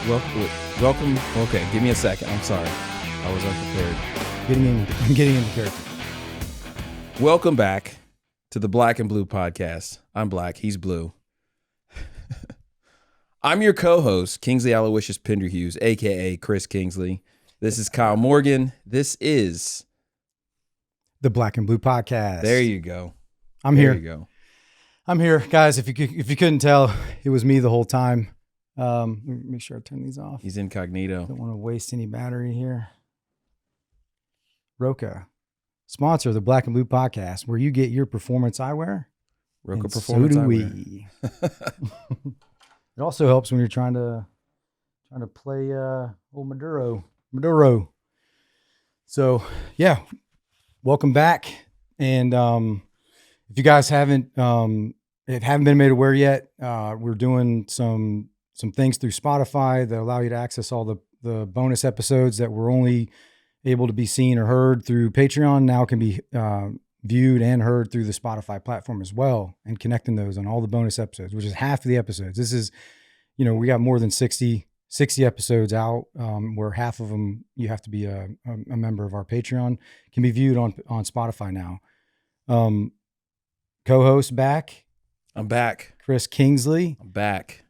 Welcome. Okay, give me a second. I'm sorry. I was unprepared. I'm getting into character. Welcome back to the Blk Blu podcast. I'm Black. He's Blue. I'm your co-host, Kingsley Aloysius Penderhughes, a.k.a. Chris Kingsley. This is Kyle Morgan. This is the Blk Blu podcast. There you go. I'm here. There You go. I'm here, guys. If you couldn't tell, it was me the whole time. Let me make sure I turn these off. He's incognito. Don't want to waste any battery here. Roca, sponsor of the Blk Blu podcast, where you get your performance eyewear. Roca performance so do eyewear. we. It also helps when you're trying to play old Maduro. So yeah, welcome back. And if you guys haven't been made aware yet, we're doing some things through Spotify that allow you to access all the bonus episodes that were only able to be seen or heard through Patreon. Now can be viewed and heard through the Spotify platform as well, and connecting those on all the bonus episodes, which is half of the episodes. This is, we got more than 60 episodes out, where half of them you have to be a member of our Patreon, can be viewed on Spotify now. Co-host back. I'm back. Chris Kingsley. I'm back.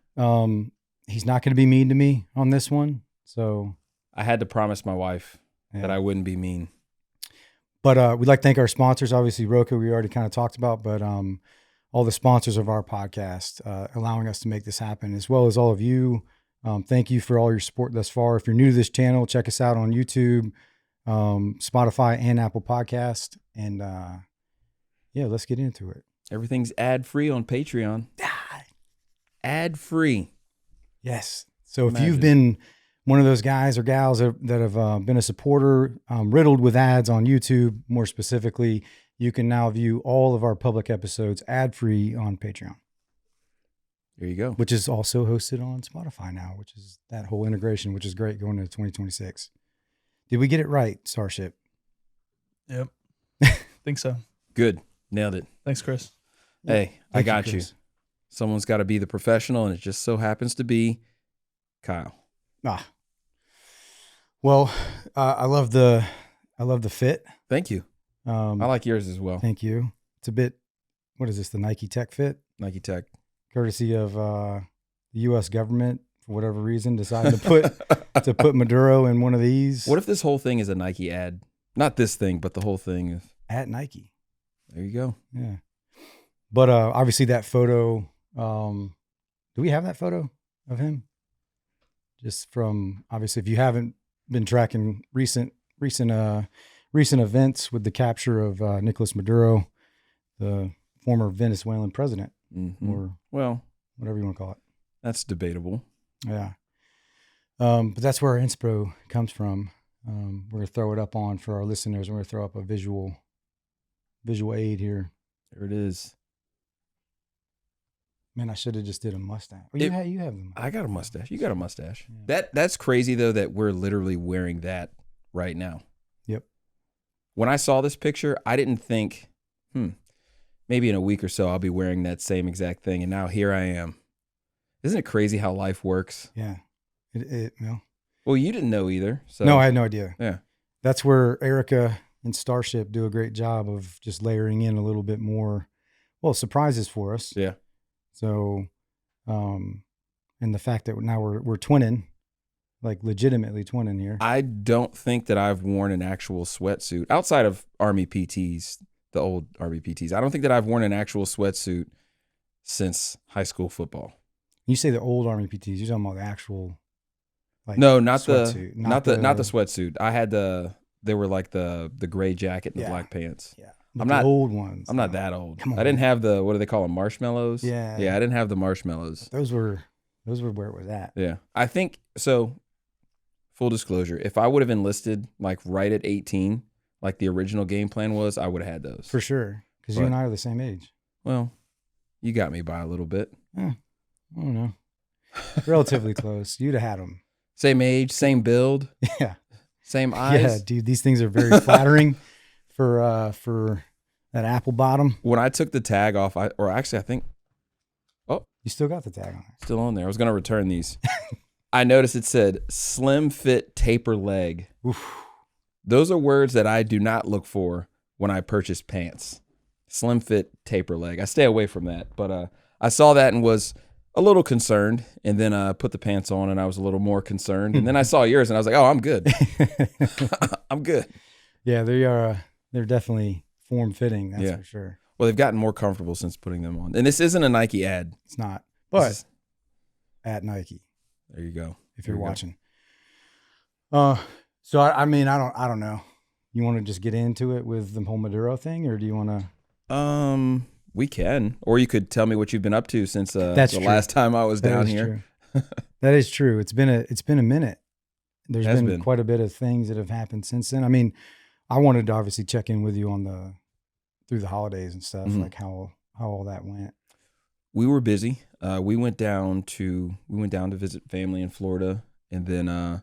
He's not going to be mean to me on this one. So I had to promise my wife that I wouldn't be mean. But we'd like to thank our sponsors. Obviously, Roca, we already kind of talked about, but all the sponsors of our podcast, allowing us to make this happen, as well as all of you. Thank you for all your support thus far. If you're new to this channel, check us out on YouTube, Spotify, and Apple Podcast. And let's get into it. Everything's ad-free on Patreon. Ad-free. Yes. So if you've been one of those guys or gals that have been a supporter, riddled with ads on YouTube, more specifically, you can now view all of our public episodes ad-free on Patreon. There you go. Which is also hosted on Spotify now, which is that whole integration, which is great going into 2026. Did we get it right, Starship? Yep. Think so. Good. Nailed it. Thanks, Chris. Hey, I got you. Someone's got to be the professional, and it just so happens to be Kyle. Well, I love the fit. Thank you. I like yours as well. Thank you. It's a bit, what is this? The Nike Tech fit? Nike Tech. Courtesy of the U.S. government, for whatever reason, decided to put Maduro in one of these. What if this whole thing is a Nike ad? Not this thing, but the whole thing is at Nike. There you go. Yeah. But obviously that photo, do we have that photo of him? Just from, obviously, if you haven't been tracking recent events with the capture of Nicolas Maduro, the former Venezuelan president, or whatever you want to call it. That's debatable. Yeah. But that's where our inspo comes from. We're going to throw it up for our listeners. We're going to throw up a visual aid here. There it is. Man, I should have just did a mustache. Well, you have the mustache. I got a mustache. You got a mustache. Yeah. That's crazy, though, that we're literally wearing that right now. Yep. When I saw this picture, I didn't think, maybe in a week or so I'll be wearing that same exact thing. And now here I am. Isn't it crazy how life works? Yeah. Well, you didn't know either. So. No, I had no idea. Yeah. That's where Erica and Starship do a great job of just layering in a little bit more, surprises for us. Yeah. So, and the fact that now we're twinning, like legitimately twinning here. I don't think that I've worn an actual sweatsuit outside of Army PTs, the old Army PTs. I don't think that I've worn an actual sweatsuit since high school football. You say the old Army PTs, you're talking about the actual, like, no, not sweatsuit, not the sweatsuit. I had they were like the gray jacket and the black pants. Yeah. I'm not old ones. I'm not that old. Come on, I didn't have the, what do they call them? Marshmallows? Yeah. Yeah, I didn't have the marshmallows. Those were where it was at. Yeah. I think, so full disclosure, if I would have enlisted like right at 18, like the original game plan was, I would have had those. For sure. Because you and I are the same age. Well, you got me by a little bit. I don't know. Relatively close. You'd have had them. Same age, same build. Yeah. Same eyes. Yeah, dude, these things are very flattering for that apple bottom. When I took the tag off, I think, you still got the tag on it. Still on there. I was going to return these. I noticed it said slim fit taper leg. Oof. Those are words that I do not look for when I purchase pants. Slim fit taper leg. I stay away from that. But I saw that and was a little concerned, and then put the pants on and I was a little more concerned. And then I saw yours and I was like, oh, I'm good. I'm good. Yeah, they're definitely form fitting, that's for sure. Well, they've gotten more comfortable since putting them on. And this isn't a Nike ad. It's not. But at Nike. There you go. If you're watching. So I mean, I don't know. You want to just get into it with the whole Maduro thing, or do you want to? We can, or you could tell me what you've been up to since the last time I was down here. That is true. It's been a minute. There's been quite a bit of things that have happened since then. I mean, I wanted to obviously check in with you on through the holidays and stuff, like how all that went. We were busy. We went down to visit family in Florida, and then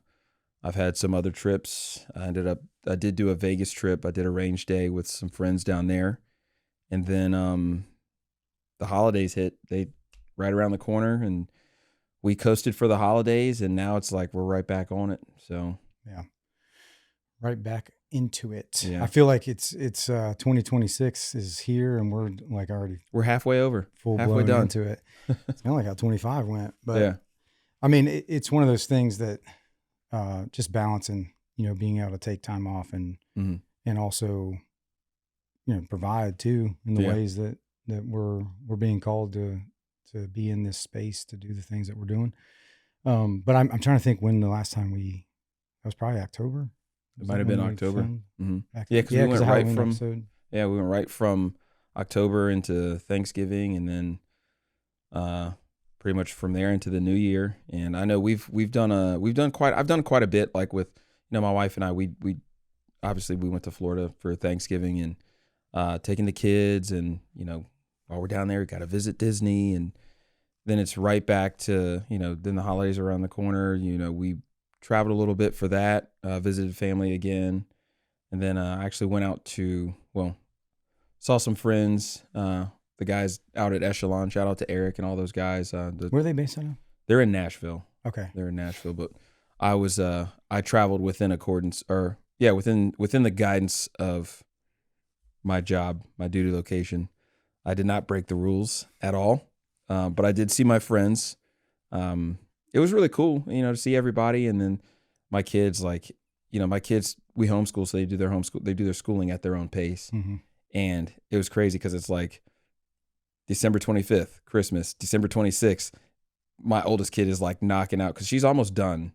I've had some other trips. I did do a Vegas trip. I did a range day with some friends down there, and then the holidays hit. They right around the corner, and we coasted for the holidays, and now it's like we're right back on it. So yeah, right back into it. Yeah. I feel like it's 2026 is here, and we're like we're halfway over, halfway done into it. It's kind of like how 25 went, but yeah. I mean, it's one of those things that just balancing, being able to take time off and also, provide too in the ways that we're being called to be in this space to do the things that we're doing. But I'm trying to think when the last time that was probably October. It might have been October. Yeah, because we went right from October into Thanksgiving, and then pretty much from there into the new year. And I know I've done quite a bit, like with my wife and I. We obviously we went to Florida for Thanksgiving and taking the kids, and while we're down there, we got to visit Disney, and then it's right back to then the holidays are around the corner. We traveled a little bit for that, visited family again, and then I actually went out saw some friends, the guys out at Echelon. Shout out to Eric and all those guys. Where are they based out of? They're in Nashville. Okay. They're in Nashville, but I traveled within the guidance of my job, my duty location. I did not break the rules at all, but I did see my friends. It was really cool, to see everybody. And then my kids, we homeschool, so they do their schooling at their own pace. Mm-hmm. And it was crazy because it's like December 25th, Christmas, December 26th. My oldest kid is like knocking out because she's almost done.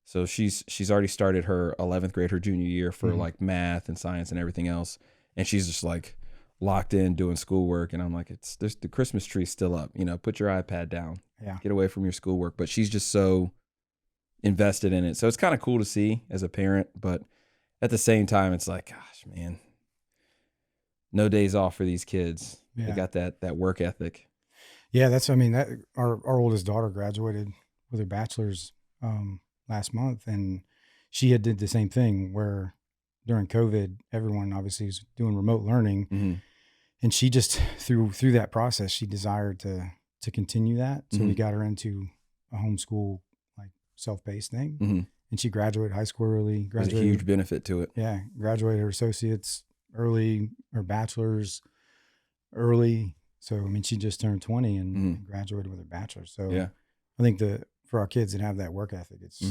So she's already started her 11th grade, her junior year for like math and science and everything else. And she's just like locked in doing schoolwork. And I'm like, there's the Christmas tree's still up, put your iPad down. Yeah. Get away from your schoolwork. But she's just so invested in it. So it's kind of cool to see as a parent. But at the same time, it's like, gosh, man, no days off for these kids. Yeah. They got that work ethic. Yeah, our oldest daughter graduated with her bachelor's last month. And she had did the same thing where during COVID, everyone obviously was doing remote learning. Mm-hmm. And she just, through that process, she desired to continue that. So we got her into a homeschool, like self-paced thing. Mm-hmm. And she graduated high school early. There's a huge benefit to it. Yeah. Graduated her associates early, her bachelor's early. So, I mean, she just turned 20 and graduated with her bachelor's. So yeah. I think for our kids that have that work ethic, it's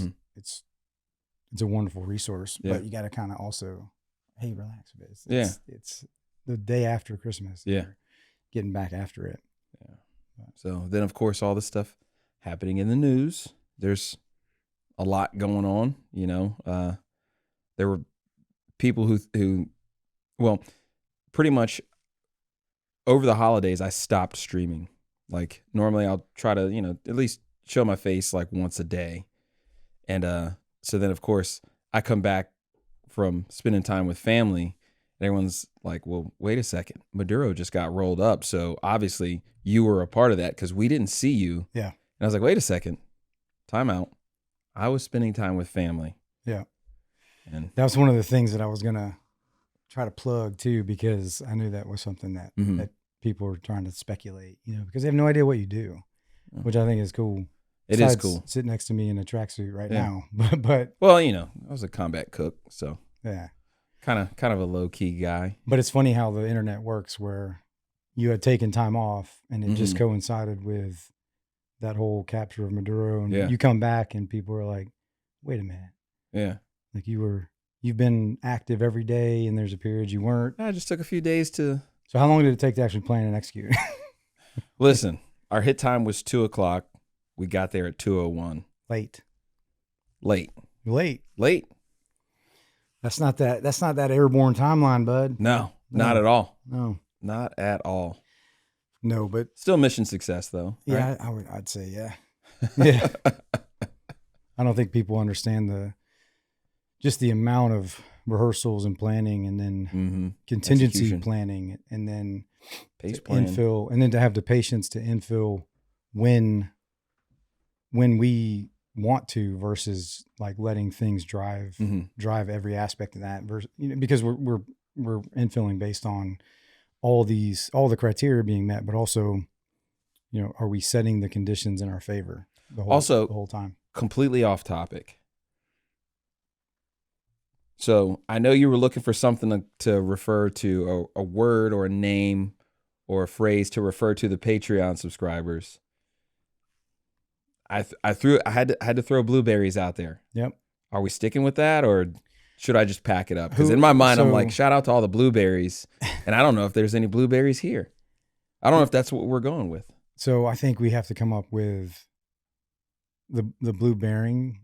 a wonderful resource, but you got to kind of also, hey, relax a bit. It's the day after Christmas. Yeah. Getting back after it. Yeah. So then, of course, all this stuff happening in the news. There's a lot going on. There were people who, pretty much over the holidays, I stopped streaming. Like normally, I'll try to at least show my face like once a day, and so then of course I come back from spending time with family. And everyone's like, well, wait a second. Maduro just got rolled up. So obviously you were a part of that because we didn't see you. Yeah. And I was like, wait a second. Time out. I was spending time with family. Yeah. And that was one of the things that I was going to try to plug too, because I knew that was something that, that people were trying to speculate, because they have no idea what you do, which I think is cool. It is cool. Sitting next to me in a tracksuit right now, but well, I was a combat cook, so yeah, kind of a low key guy. But it's funny how the internet works, where you had taken time off, and it just coincided with that whole capture of Maduro, and you come back, and people are like, "Wait a minute, like you've been active every day, and there's a period you weren't." I just took a few days to. So how long did it take to actually plan and execute? Listen, our hit time was 2:00. We got there at 2:01. Late. That's not that airborne timeline, bud. No, not at all. No, not at all. No, but still mission success though. Yeah, right? I'd say yeah. Yeah. I don't think people understand just the amount of rehearsals and planning, and then contingency execution. Planning, and then pace plan. Infil, and then to have the patience to infill when we want to, versus like letting things drive every aspect of that, versus, because we're infilling based on all the criteria being met, but also, are we setting the conditions in our favor the whole time? Completely off topic. So I know you were looking for something to refer to, a word or a name or a phrase to refer to the Patreon subscribers. I had to throw blueberries out there. Yep. Are we sticking with that, or should I just pack it up? Because in my mind, I'm like, shout out to all the blueberries, and I don't know if there's any blueberries here. I don't know if that's what we're going with. So I think we have to come up with the blue bearing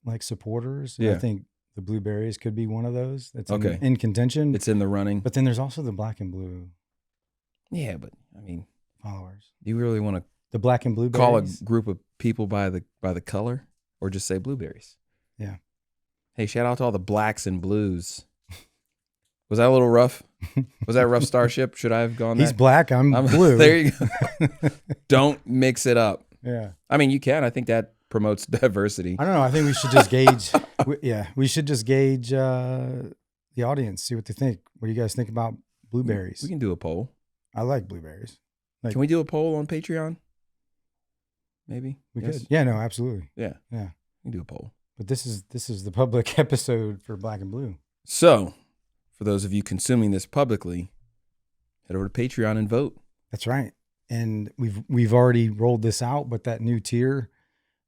like supporters. Yeah. I think the blueberries could be one of those. That's in contention. It's in the running. But then there's also the black and blue. Yeah, but I mean, followers. Do you really want to the black and blue call a group of people by the color, or just say blueberries? Yeah. Hey, shout out to all the blacks and blues. Was that a little rough? Was that a rough Starship? Should I have gone? He's black. I'm blue. There you go. Don't mix it up. Yeah. I mean, you can. I think that promotes diversity. I don't know. I think we should just gauge. We should just gauge the audience. See what they think. What do you guys think about blueberries? We can do a poll. I like blueberries. Can we do a poll on Patreon? Maybe we could. Yeah. No. Absolutely. Yeah. Yeah. We can do a poll. But this is the public episode for Black and Blue. So, for those of you consuming this publicly, head over to Patreon and vote. That's right. And we've already rolled this out, but that new tier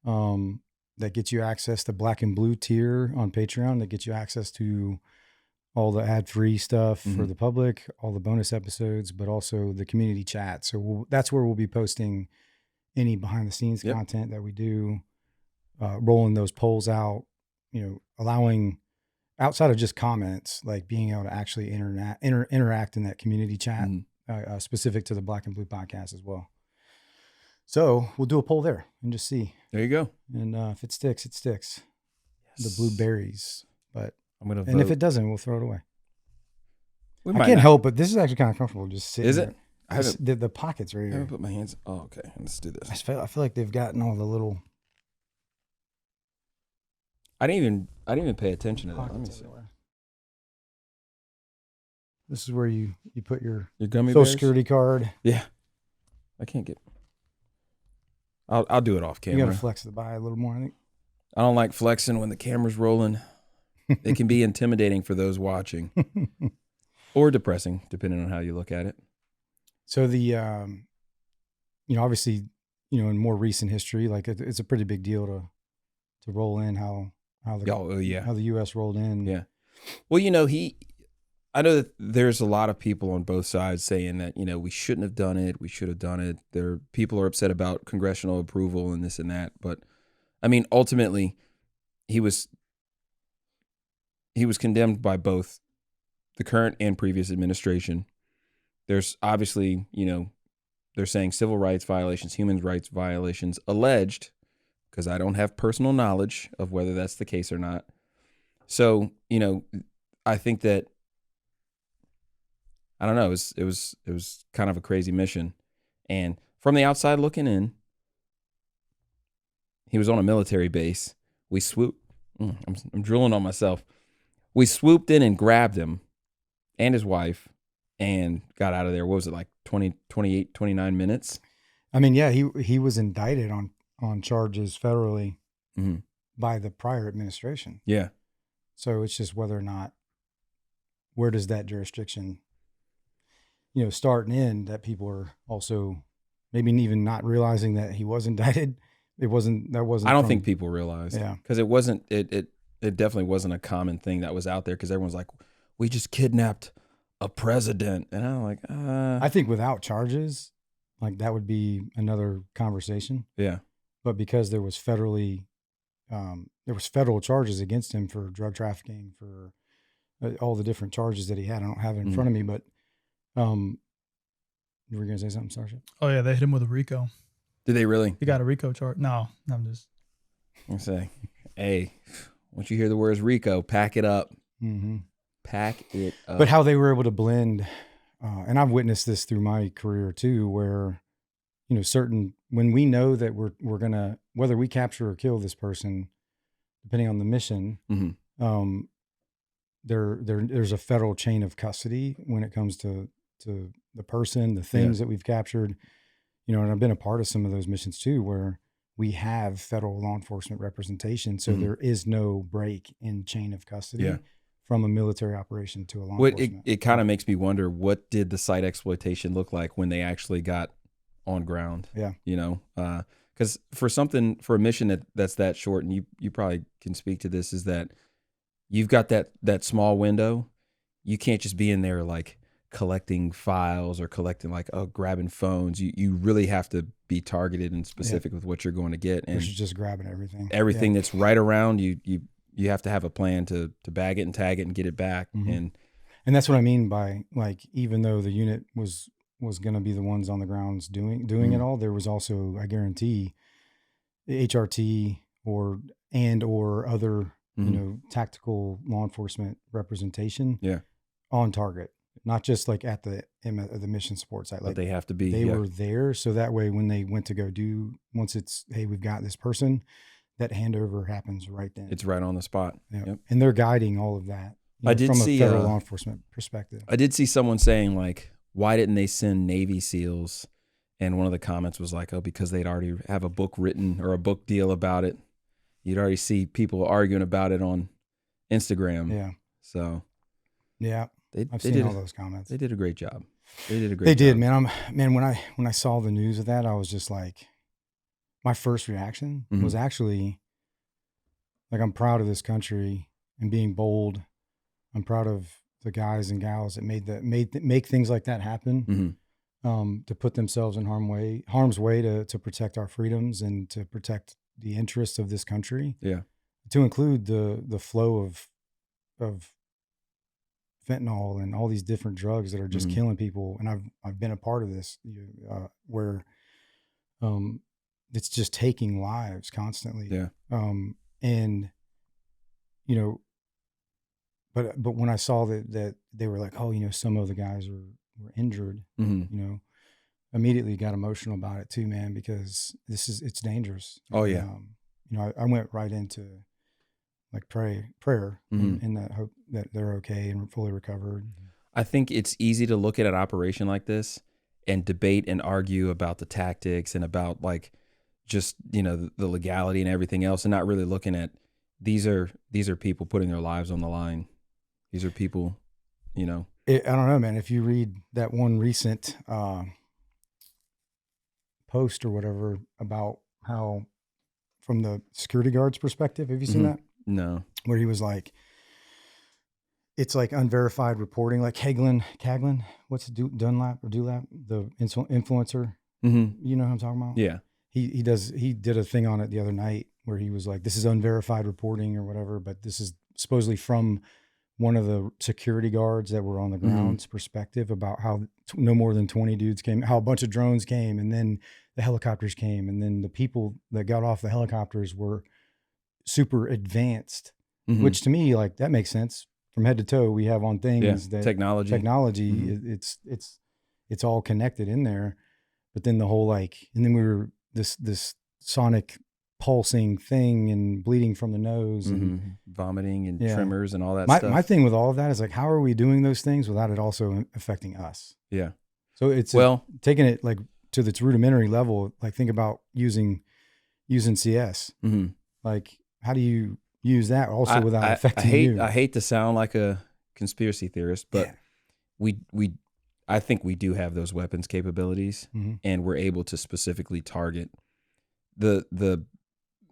that gets you access to Black and Blue tier on Patreon, that gets you access to all the ad-free stuff for the public, all the bonus episodes, but also the community chat. So that's where we'll be posting any behind-the-scenes content that we do, rolling those polls out, allowing, outside of just comments, like being able to actually interact in that community chat, specific to the Black and Blue podcast as well. So we'll do a poll there and just see. There you go. And if it sticks, it sticks. Yes. The blueberries. But I'm gonna vote. And if it doesn't, we'll throw it away. I can't help it. This is actually kind of comfortable just sitting. Is it? The pockets right here. I haven't put my hands. Oh, okay. Let's do this. I feel like they've gotten all the little. I didn't even pay attention to that. Let me see. This is where you put your gummy Social bears? Security card. Yeah. I can't get. I'll do it off camera. You gotta flex the buy a little more, I think. I don't like flexing when the camera's rolling. It can be intimidating for those watching, or depressing, depending on how you look at it. So the, obviously, in more recent history, like it's a pretty big deal to roll in how the U.S. rolled in. Yeah. Well, I know that there's a lot of people on both sides saying that, we shouldn't have done it. We should have done it. People are upset about congressional approval and this and that. But I mean, ultimately, he was condemned by both the current and previous administration. There's obviously, they're saying civil rights violations, human rights violations alleged, because I don't have personal knowledge of whether that's the case or not. So, I think that, I don't know, it was kind of a crazy mission. And from the outside looking in, he was on a military base. We swooped. I'm drooling on myself. We swooped in and grabbed him and his wife and got out of there. What was it, like 28, 29 minutes? I mean, yeah, he was indicted on on charges federally by the prior administration. Yeah. So it's just whether or not, where does that jurisdiction, start and end, that people are also maybe even not realizing that he was indicted. I don't think people realized. Yeah. Because it definitely wasn't a common thing that was out there, because everyone's like, we just kidnapped a president. And I'm like, I think without charges, like that would be another conversation. Yeah. But because there was federal charges against him for drug trafficking, for all the different charges that he had. I don't have it in front of me, but you were going to say something, Sergeant? Oh yeah, they hit him with a RICO. Did they really? He got a RICO charge. No, I'm just. I say, hey, once you hear the words RICO, pack it up. Mm-hmm. Pack it up. But how they were able to blend, and I've witnessed this through my career too, where, when we know that we're gonna, whether we capture or kill this person, depending on the mission, there's a federal chain of custody when it comes to the person, the things that we've captured, and I've been a part of some of those missions too, where we have federal law enforcement representation. So there is no break in chain of custody from a military operation to a law enforcement. It kind of makes me wonder, what did the site exploitation look like when they actually got on ground? Yeah. Because for a mission that's that short, and you probably can speak to this, is that you've got that small window. You can't just be in there like collecting files or collecting grabbing phones. You really have to be targeted and specific with what you're going to get. And just grabbing everything that's right around you. You have to have a plan to bag it and tag it and get it back. And that's what I mean by, like, even though the unit was going to be the ones on the grounds doing it all, there was also, I guarantee, HRT or other tactical law enforcement representation on target, not just like at the mission support site. Like, but they have to be. They were there, so that way when they went to go once it's, hey, we've got this person, that handover happens right then. It's right on the spot. Yep. And they're guiding all of that from a federal law enforcement perspective. I did see someone saying, like, why didn't they send Navy SEALs? And one of the comments was like, oh, because they'd already have a book written or a book deal about it. You'd already see people arguing about it on Instagram. Yeah. So. Yeah. I've seen all those comments. They did a great job. They did, man. When I saw the news of that, I was just like, my first reaction was actually like, I'm proud of this country and being bold. I'm proud of the guys and gals that make things like that happen, to put themselves in harm's way to protect our freedoms and to protect the interests of this country. Yeah. To include the flow of fentanyl and all these different drugs that are just killing people. And I've been a part of this, where it's just taking lives constantly. Yeah. And but when I saw that they were like, oh, some of the guys were injured, immediately got emotional about it too, man, because it's dangerous. Oh yeah. I went right into like prayer in that hope that they're okay and fully recovered. I think it's easy to look at an operation like this and debate and argue about the tactics and about like just, the legality and everything else, and not really looking at these are people putting their lives on the line. These are people, I don't know, man. If you read that one recent post or whatever about how, from the security guard's perspective, have you seen that? No. Where he was like, it's like unverified reporting, like Caglin, what's Dunlap or Dulap, the influencer. You know what I'm talking about? Yeah. He did a thing on it the other night where he was like, this is unverified reporting or whatever, but this is supposedly from one of the security guards that were on the ground's perspective about how no more than 20 dudes came, how a bunch of drones came, and then the helicopters came, and then the people that got off the helicopters were super advanced, which to me, like, that makes sense. From head to toe, we have on things that technology, it's all connected in there. But then the whole and then we were this sonic pulsing thing and bleeding from the nose and vomiting and tremors and all that stuff. My thing with all of that is like, how are we doing those things without it also affecting us? Yeah. So it's taking it like to its rudimentary level. Like, think about using, using CS. Like, how do you use that also without affecting you? I hate to sound like a conspiracy theorist, but I think we do have those weapons capabilities, and we're able to specifically target the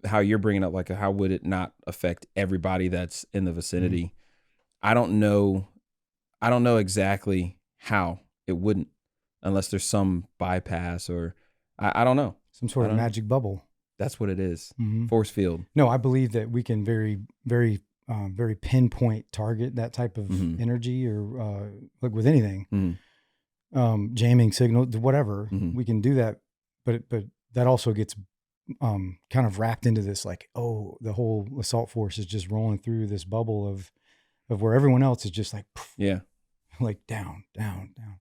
how you're bringing up, like, how would it not affect everybody that's in the vicinity? I don't know exactly how it wouldn't, unless there's some bypass or I don't know. Some sort of magic bubble. That's what it is. Force field. No, I believe that we can very, very, very pinpoint target that type of energy, or like with anything, jamming signal, whatever. We can do that, but that also gets kind of wrapped into this, like, oh, the whole assault force is just rolling through this bubble of where everyone else is just like, poof, like down.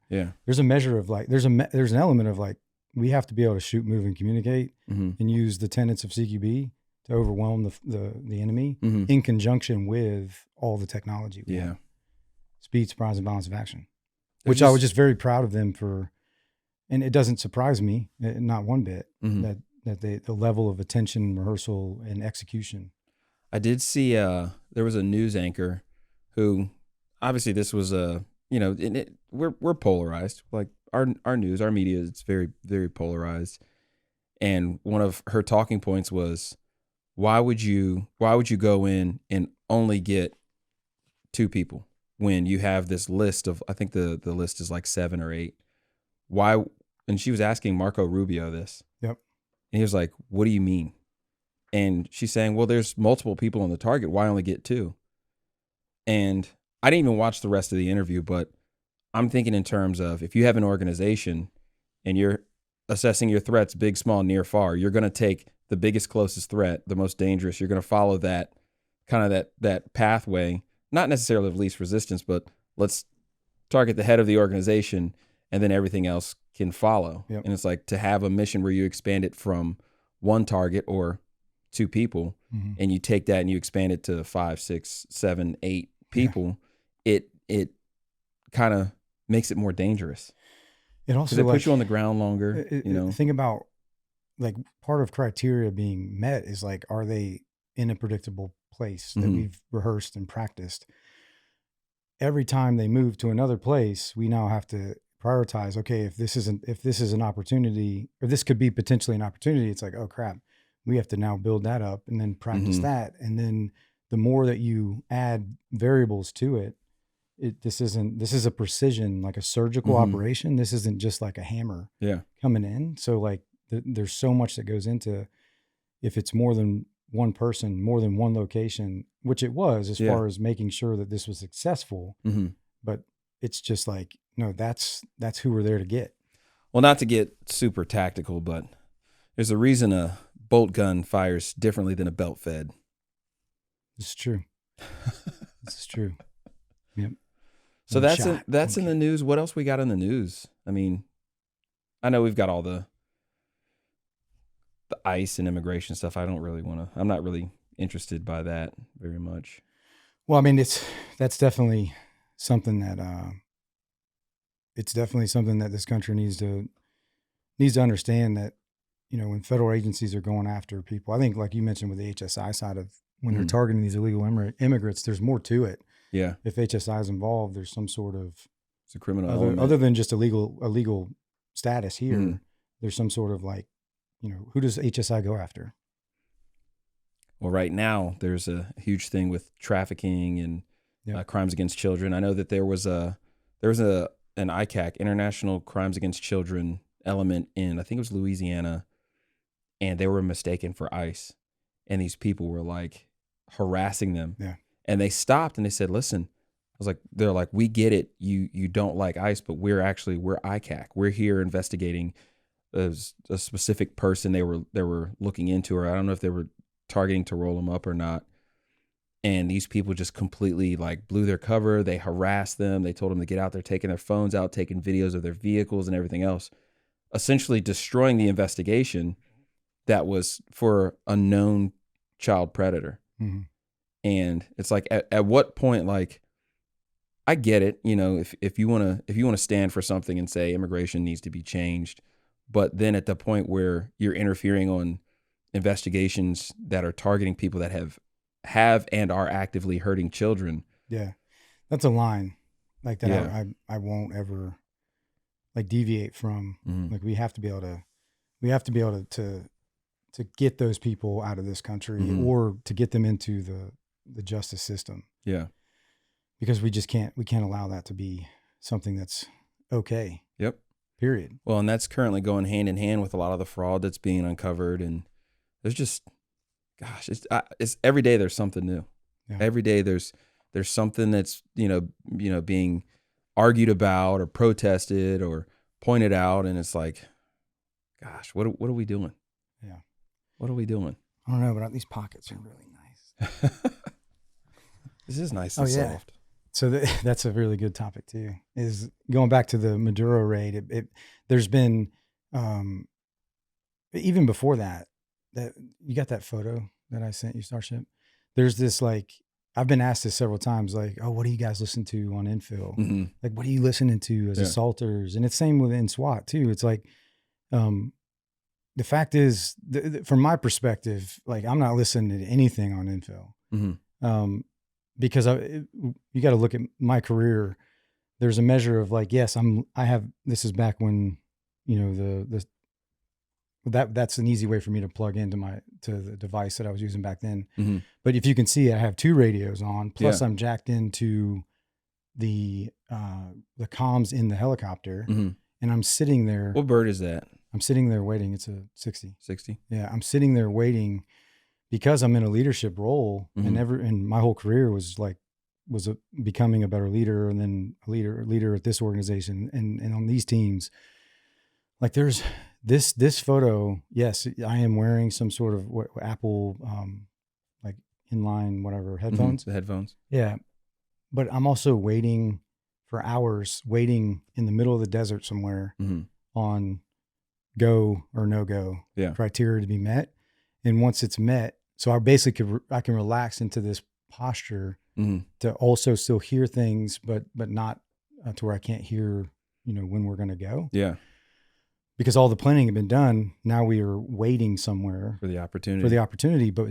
Yeah. There's a measure of like, there's an element of like, we have to be able to shoot, move, and communicate, and use the tenets of CQB to overwhelm the enemy in conjunction with all the technology. Speed, surprise, and balance of action, which I was just very proud of them for. And it doesn't surprise me, not one bit, that the level of attention, rehearsal, and execution. I did see there was a news anchor who, obviously this was we're polarized. Like our news, our media, it's very, very polarized. And one of her talking points was, why would you go in and only get 2 people when you have this list of, I think the list is like 7 or 8. Why? And she was asking Marco Rubio this. Yep. And he was like, what do you mean? And she's saying, well, there's multiple people on the target. Why only get 2? And I didn't even watch the rest of the interview, but I'm thinking in terms of, if you have an organization and you're assessing your threats, big, small, near, far, you're going to take the biggest, closest threat, the most dangerous. You're going to follow that kind of that pathway, not necessarily of least resistance, but let's target the head of the organization, and then everything else can follow. Yep. And it's like, to have a mission where you expand it from 1 target or 2 people, and you take that and you expand it to 5, 6, 7, 8 people, it kind of makes it more dangerous. It also puts you on the ground longer. Think about, like, part of criteria being met is like, are they in a predictable place that we've rehearsed and practiced? Every time they move to another place, we now have to prioritize. Okay, if this is an opportunity, or this could be potentially an opportunity, it's like, oh crap, we have to now build that up and then practice that. And then the more that you add variables to it, this is a precision, like a surgical operation. This isn't just like a hammer coming in. So like there's so much that goes into, if it's more than one person, more than one location, which it was, as far as making sure that this was successful. But it's just like, no, that's who we're there to get. Well, not to get super tactical, but there's a reason a bolt gun fires differently than a belt fed. This is true. This is true. Yep. So that's in the news. What else we got in the news? I mean, I know we've got all the ICE and immigration stuff. I'm not really interested by that very much. Well, I mean, that's definitely something that this country needs to understand, that, when federal agencies are going after people, I think, like you mentioned with the HSI side of, when they're targeting these illegal immigrants, there's more to it. Yeah. If HSI is involved, there's some sort of, it's a criminal element. Other than just a legal status here. There's some sort of, like, who does HSI go after? Well, right now there's a huge thing with trafficking and crimes against children. I know that there was an ICAC, International Crimes Against Children element in, I think it was Louisiana, and they were mistaken for ICE, and these people were like harassing them. Yeah. And they stopped and they said, listen, they're like, we get it. You don't like ICE, but we're ICAC. We're here investigating a specific person they were looking into, or I don't know if they were targeting to roll them up or not. And these people just completely like blew their cover. They harassed them. They told them to get out there, taking their phones out, taking videos of their vehicles and everything else, essentially destroying the investigation that was for a known child predator. And it's like, at what point, like, I get it, if you want to stand for something and say immigration needs to be changed, but then at the point where you're interfering on investigations that are targeting people that have and are actively hurting children. Yeah, that's a line like that. Yeah. I won't ever like deviate from. Like we have to be able to get those people out of this country or to get them into the justice system. Yeah. Because we can't allow that to be something that's okay. Yep. Period. Well, and that's currently going hand in hand with a lot of the fraud that's being uncovered. And there's just, gosh, it's every day there's something new. Yeah. Every day there's something that's, being argued about or protested or pointed out. And it's like, gosh, what are we doing? Yeah. What are we doing? I don't know, but these pockets are really nice. This is nice and soft. So that's a really good topic too, is going back to the Maduro raid. There's been, even before that you got that photo that I sent you, Starship. There's this, like, I've been asked this several times, like, oh, what do you guys listen to on Infil? Mm-hmm. Like, what are you listening to as assaulters? And it's same within SWAT too. It's like, the fact is, from my perspective, like, I'm not listening to anything on Infil. Mm-hmm. Because you got to look at my career. There's a measure of, like, yes, this is back when, that's an easy way for me to plug into the device that I was using back then. Mm-hmm. But if you can see, I have 2 radios on, plus I'm jacked into the comms in the helicopter, and I'm sitting there. What bird is that? I'm sitting there waiting. It's a 60. 60? Yeah, I'm sitting there waiting because I'm in a leadership role, and my whole career was becoming a better leader, and then a leader at this organization and on these teams. Like, there's this photo. Yes, I am wearing some sort of Apple like inline whatever headphones. The headphones. Yeah, but I'm also waiting for hours, waiting in the middle of the desert somewhere on go or no go criteria to be met. And once it's met, so I can relax into this posture to also still hear things, but not to where I can't hear, when we're going to go. Yeah. Because all the planning had been done. Now we are waiting somewhere for the opportunity. But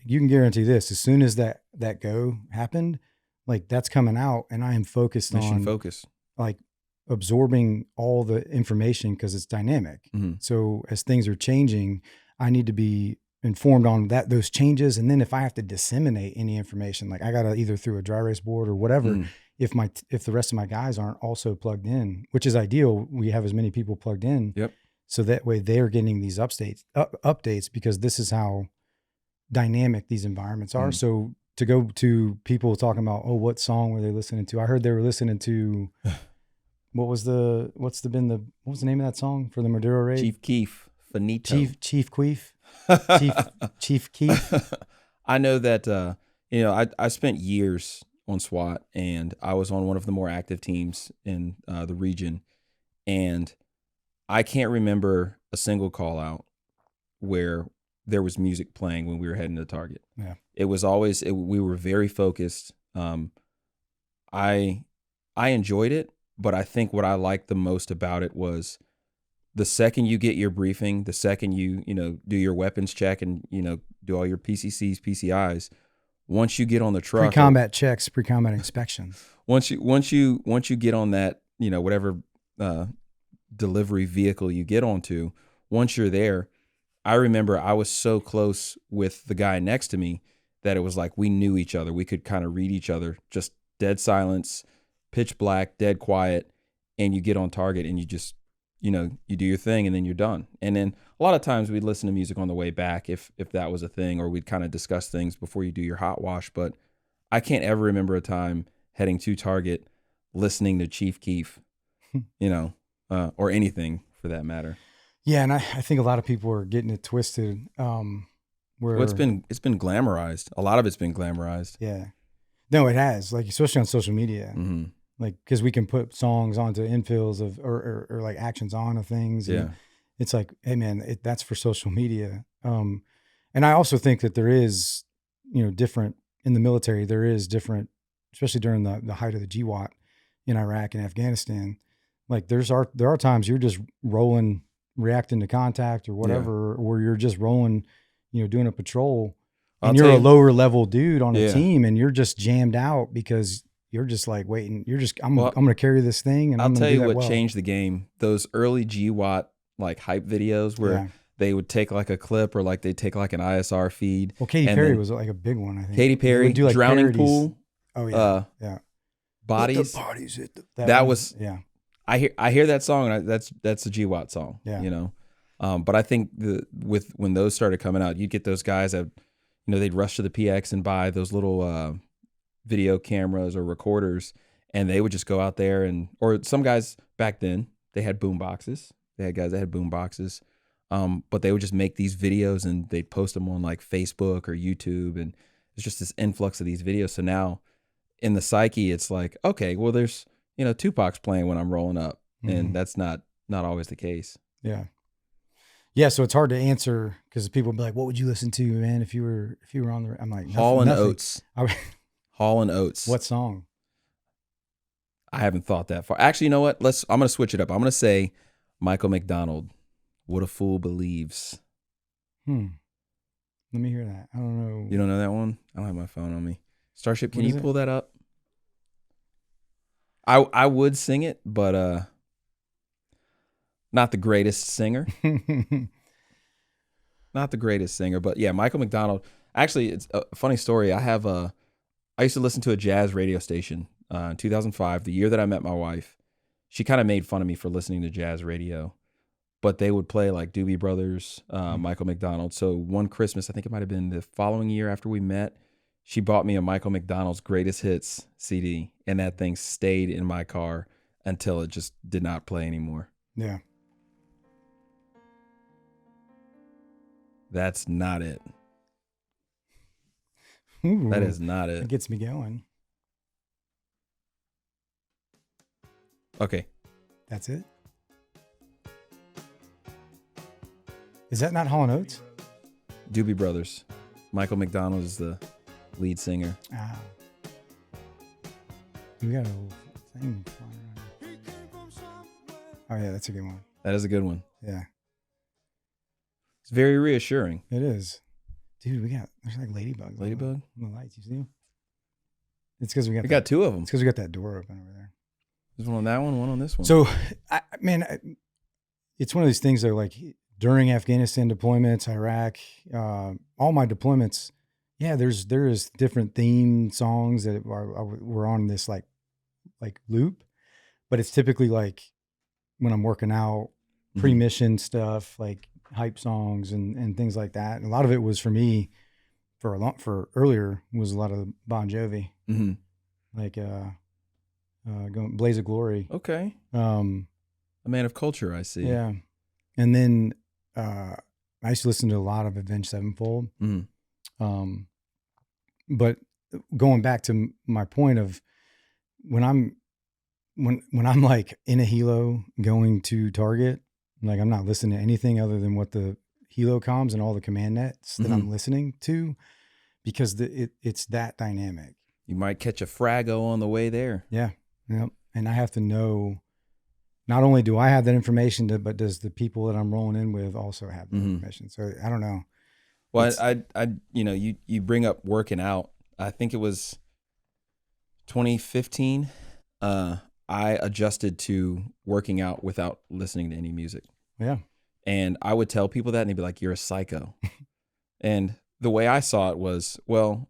you can guarantee this: as soon as that go happened, like, that's coming out, and I am focused Mission focus, like, absorbing all the information because it's dynamic. Mm-hmm. So as things are changing, I need to be informed on those changes. And then if I have to disseminate any information, like, I got to either through a dry erase board or whatever, if the rest of my guys aren't also plugged in, which is ideal, we have as many people plugged in. Yep. So that way they're getting these updates because this is how dynamic these environments are. So to go to people talking about, oh, what song were they listening to? I heard they were listening to, what was the name of that song for the Maduro Raid? Chief Keef, Finito. Chief Queef. Chief Keef. I know that, I spent years on SWAT, and I was on one of the more active teams in the region, and I can't remember a single call out where there was music playing when we were heading to target. Yeah. It was always, we were very focused. I enjoyed it, but I think what I liked the most about it was the second you get your briefing, the second you do your weapons check and, do all your PCCs, PCIs, once you get on the truck, pre-combat checks, pre-combat inspections. Once you get on that, whatever delivery vehicle you get onto, once you're there, I remember I was so close with the guy next to me that it was like we knew each other. We could kind of read each other, just dead silence, pitch black, dead quiet, and you get on target and you just, you do your thing and then you're done. And then a lot of times we'd listen to music on the way back if that was a thing, or we'd kind of discuss things before you do your hot wash. But I can't ever remember a time heading to target listening to Chief Keef, or anything for that matter. Yeah, and I think a lot of people are getting it twisted. It's been glamorized. A lot of it's been glamorized. Yeah, no, it has. Like, especially on social media. Mm-hmm. Like, because we can put songs onto infills or like actions on of things. Yeah. It's like, hey man, that's for social media. And I also think that there is, different in the military, there is different, especially during the height of the GWAT in Iraq and Afghanistan. Like, there are times you're just rolling, reacting to contact or whatever, or you're just rolling, doing a patrol, and you're a lower level dude on a team, and you're just jammed out because you're just like waiting. I'm going to carry this thing, and I'll tell you what changed the game. Those early GWAT like hype videos where they would take like a clip or like they'd take like an ISR feed. Well, Katy Perry was like a big one, I think. Katy Perry, do like Drowning parodies. Pool. Oh yeah, yeah. Bodies. The bodies hit that was yeah. I hear that song, and that's a GWAT song. Yeah. But I think when those started coming out, you'd get those guys that they'd rush to the PX and buy those little video cameras or recorders, and they would just go out there or some guys back then they had boom boxes. They had guys that had boom boxes, but they would just make these videos and they'd post them on like Facebook or YouTube, and it's just this influx of these videos. So now in the psyche, it's like, okay, well, there's Tupac's playing when I'm rolling up, and that's not always the case. Yeah. Yeah, so it's hard to answer because people be like, "What would you listen to, man, if you were on the?" I'm like, Hall and Oates. Hall and Oates. What song? I haven't thought that far. Actually, you know what? I'm gonna switch it up. I'm gonna say Michael McDonald. What a Fool Believes. Let me hear that. I don't know. You don't know that one? I don't have my phone on me. Starship, can you pull that up? I would sing it, but not the greatest singer. Not the greatest singer, but yeah, Michael McDonald. Actually, it's a funny story. I used to listen to a jazz radio station in 2005, the year that I met my wife. She kind of made fun of me for listening to jazz radio, but they would play like Doobie Brothers, Michael McDonald. So one Christmas, I think it might have been the following year after we met, she bought me a Michael McDonald's Greatest Hits CD, and that thing stayed in my car until it just did not play anymore. Yeah. That's not it. Ooh, that is not it. It gets me going. Okay. That's it? Is that not Hall & Oates? Doobie Brothers. Michael McDonald is the lead singer. Ah. We got a little thing flying around. Oh, yeah, that's a good one. That is a good one. Yeah. It's very reassuring. It is. Dude, there's like ladybugs. Ladybug? On the lights, you see them? It's because we got two of them. It's because we got that door open over there. There's one on that one on this one. So, it's one of these things that like during Afghanistan deployments, Iraq, all my deployments, yeah, there is different theme songs that were on this like loop, but it's typically like when I'm working out, pre-mission stuff, like hype songs and things like that. And a lot of it was for me for earlier was a lot of Bon Jovi, like going Blaze of Glory. Okay. A man of culture, I see. Yeah. And then I used to listen to a lot of Avenged Sevenfold. But going back to my point of when I'm like in a helo going to target, like I'm not listening to anything other than what the helo comms and all the command nets that I'm listening to, because it's that dynamic. You might catch a frago on the way there. Yeah. Yep. And I have to know, not only do I have that information, but does the people that I'm rolling in with also have that information? So I don't know. Well, you bring up working out. I think it was 2015. I adjusted to working out without listening to any music. Yeah. And I would tell people that and they'd be like, "You're a psycho." And the way I saw it was, well,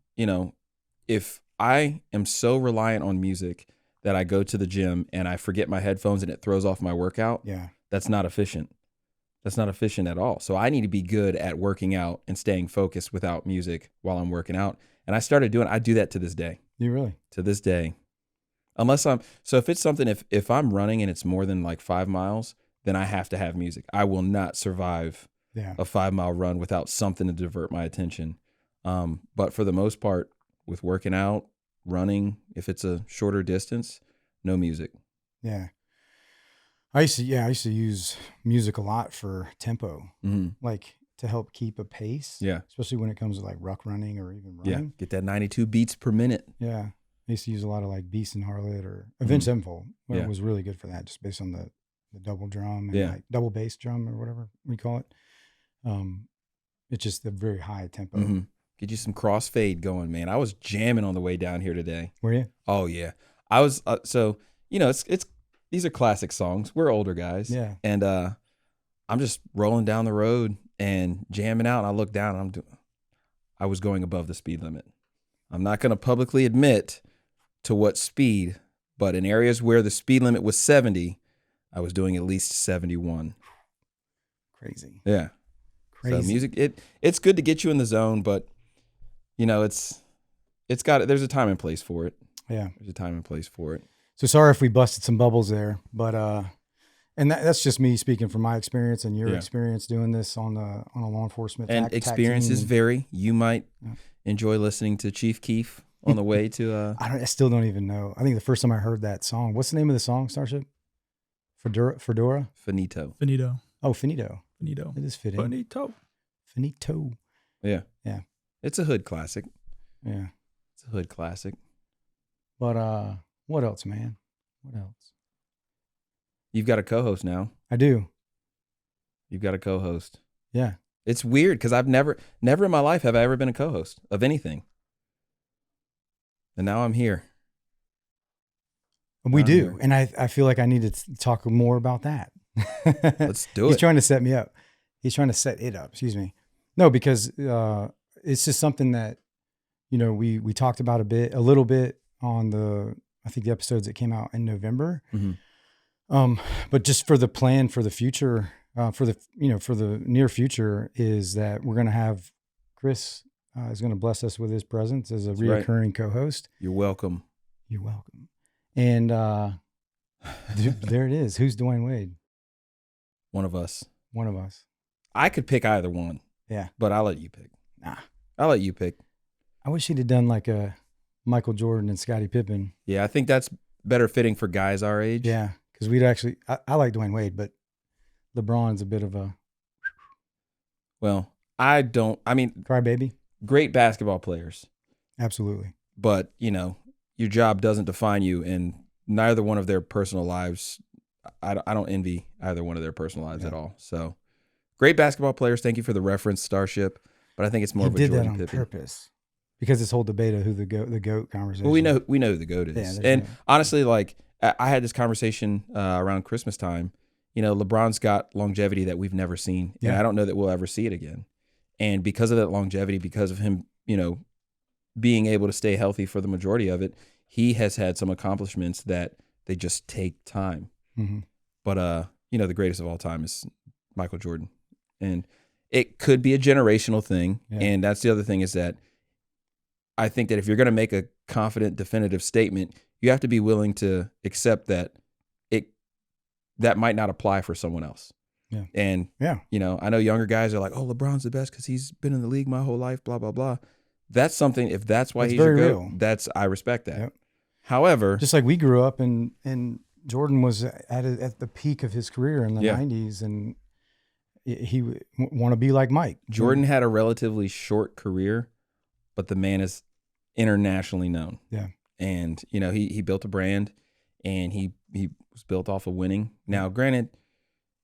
if I am so reliant on music that I go to the gym and I forget my headphones and it throws off my workout, that's not efficient. That's not efficient at all. So I need to be good at working out and staying focused without music while I'm working out. And I do that to this day. You really? To this day. If it's something, if I'm running and it's more than like 5 miles, then I have to have music. I will not survive a 5-mile run without something to divert my attention. But for the most part, with working out, running, if it's a shorter distance, no music. Yeah. I used to use music a lot for tempo, like to help keep a pace. Yeah. Especially when it comes to like ruck running or even running. Yeah. Get that 92 beats per minute. Yeah. I used to use a lot of like Beast and Harlot or Avenged Sevenfold. It was really good for that, just based on the double drum and like double bass drum or whatever we call it. It's just a very high tempo. Mm-hmm. Get you some crossfade going, man. I was jamming on the way down here today. Were you? Oh yeah, I was. So it's these are classic songs. We're older guys. Yeah. And I'm just rolling down the road and jamming out. And I look down and I was going above the speed limit. I'm not going to publicly admit to what speed, but in areas where the speed limit was 70, I was doing at least 71. Crazy. Yeah. Crazy. So music, it's good to get you in the zone, but there's a time and place for it. Yeah. There's a time and place for it. So sorry if we busted some bubbles there, but and that's just me speaking from my experience and your experience doing this on a law enforcement and experiences vary. You might enjoy listening to Chief Keef on the way to. I still don't even know. I think the first time I heard that song, what's the name of the song? Starship. Fedora. Finito. Oh, Finito. It is fitting. Finito. Yeah. Yeah. It's a hood classic. Yeah. It's a hood classic. But what else, man? What else? You've got a co-host now. I do. You've got a co-host. Yeah. It's weird because I've never in my life have I ever been a co-host of anything. And now I'm here. We do. And I feel like I need to talk more about that. Let's do it. He's trying to set me up. He's trying to set it up. Excuse me. No, because it's just something that, we talked about a little bit on the episodes that came out in November. Mm-hmm. But just for the plan for the future, for the near future is that we're going to have Chris is going to bless us with his presence as a reoccurring co-host. You're welcome. You're welcome. And there it is. Who's Dwayne Wade? One of us. I could pick either one. Yeah. But I'll let you pick. Nah. I'll let you pick. I wish he'd have done like a Michael Jordan and Scottie Pippen. Yeah, I think that's better fitting for guys our age. Yeah, because we'd actually, I like Dwayne Wade, but LeBron's a bit of a... Well, crybaby. Great basketball players. Absolutely. But, your job doesn't define you, and neither one of their personal lives, I don't envy either one of their personal lives at all. So, great basketball players. Thank you for the reference, Starship. But I think it's more of a Jordan Pippen. He did that on purpose. Because this whole debate of who the GOAT conversation. Well, we know who the GOAT is. Yeah, and honestly, like, I had this conversation around Christmas time. LeBron's got longevity that we've never seen. And I don't know that we'll ever see it again. And because of that longevity, because of him, being able to stay healthy for the majority of it, he has had some accomplishments that they just take time. Mm-hmm. But, the greatest of all time is Michael Jordan. And it could be a generational thing. Yeah. And that's the other thing is that I think that if you're going to make a confident, definitive statement, you have to be willing to accept that that might not apply for someone else. Yeah. And, I know younger guys are like, oh, LeBron's the best because he's been in the league my whole life, blah, blah, blah. That's something, if that's why he's your GOAT, I respect that. Yep. However, just like we grew up and Jordan was at the peak of his career in the 90s, and he want to be like Mike. Jordan had a relatively short career, but the man is internationally known. Yeah. And, he built a brand, and he was built off of winning. Now, granted,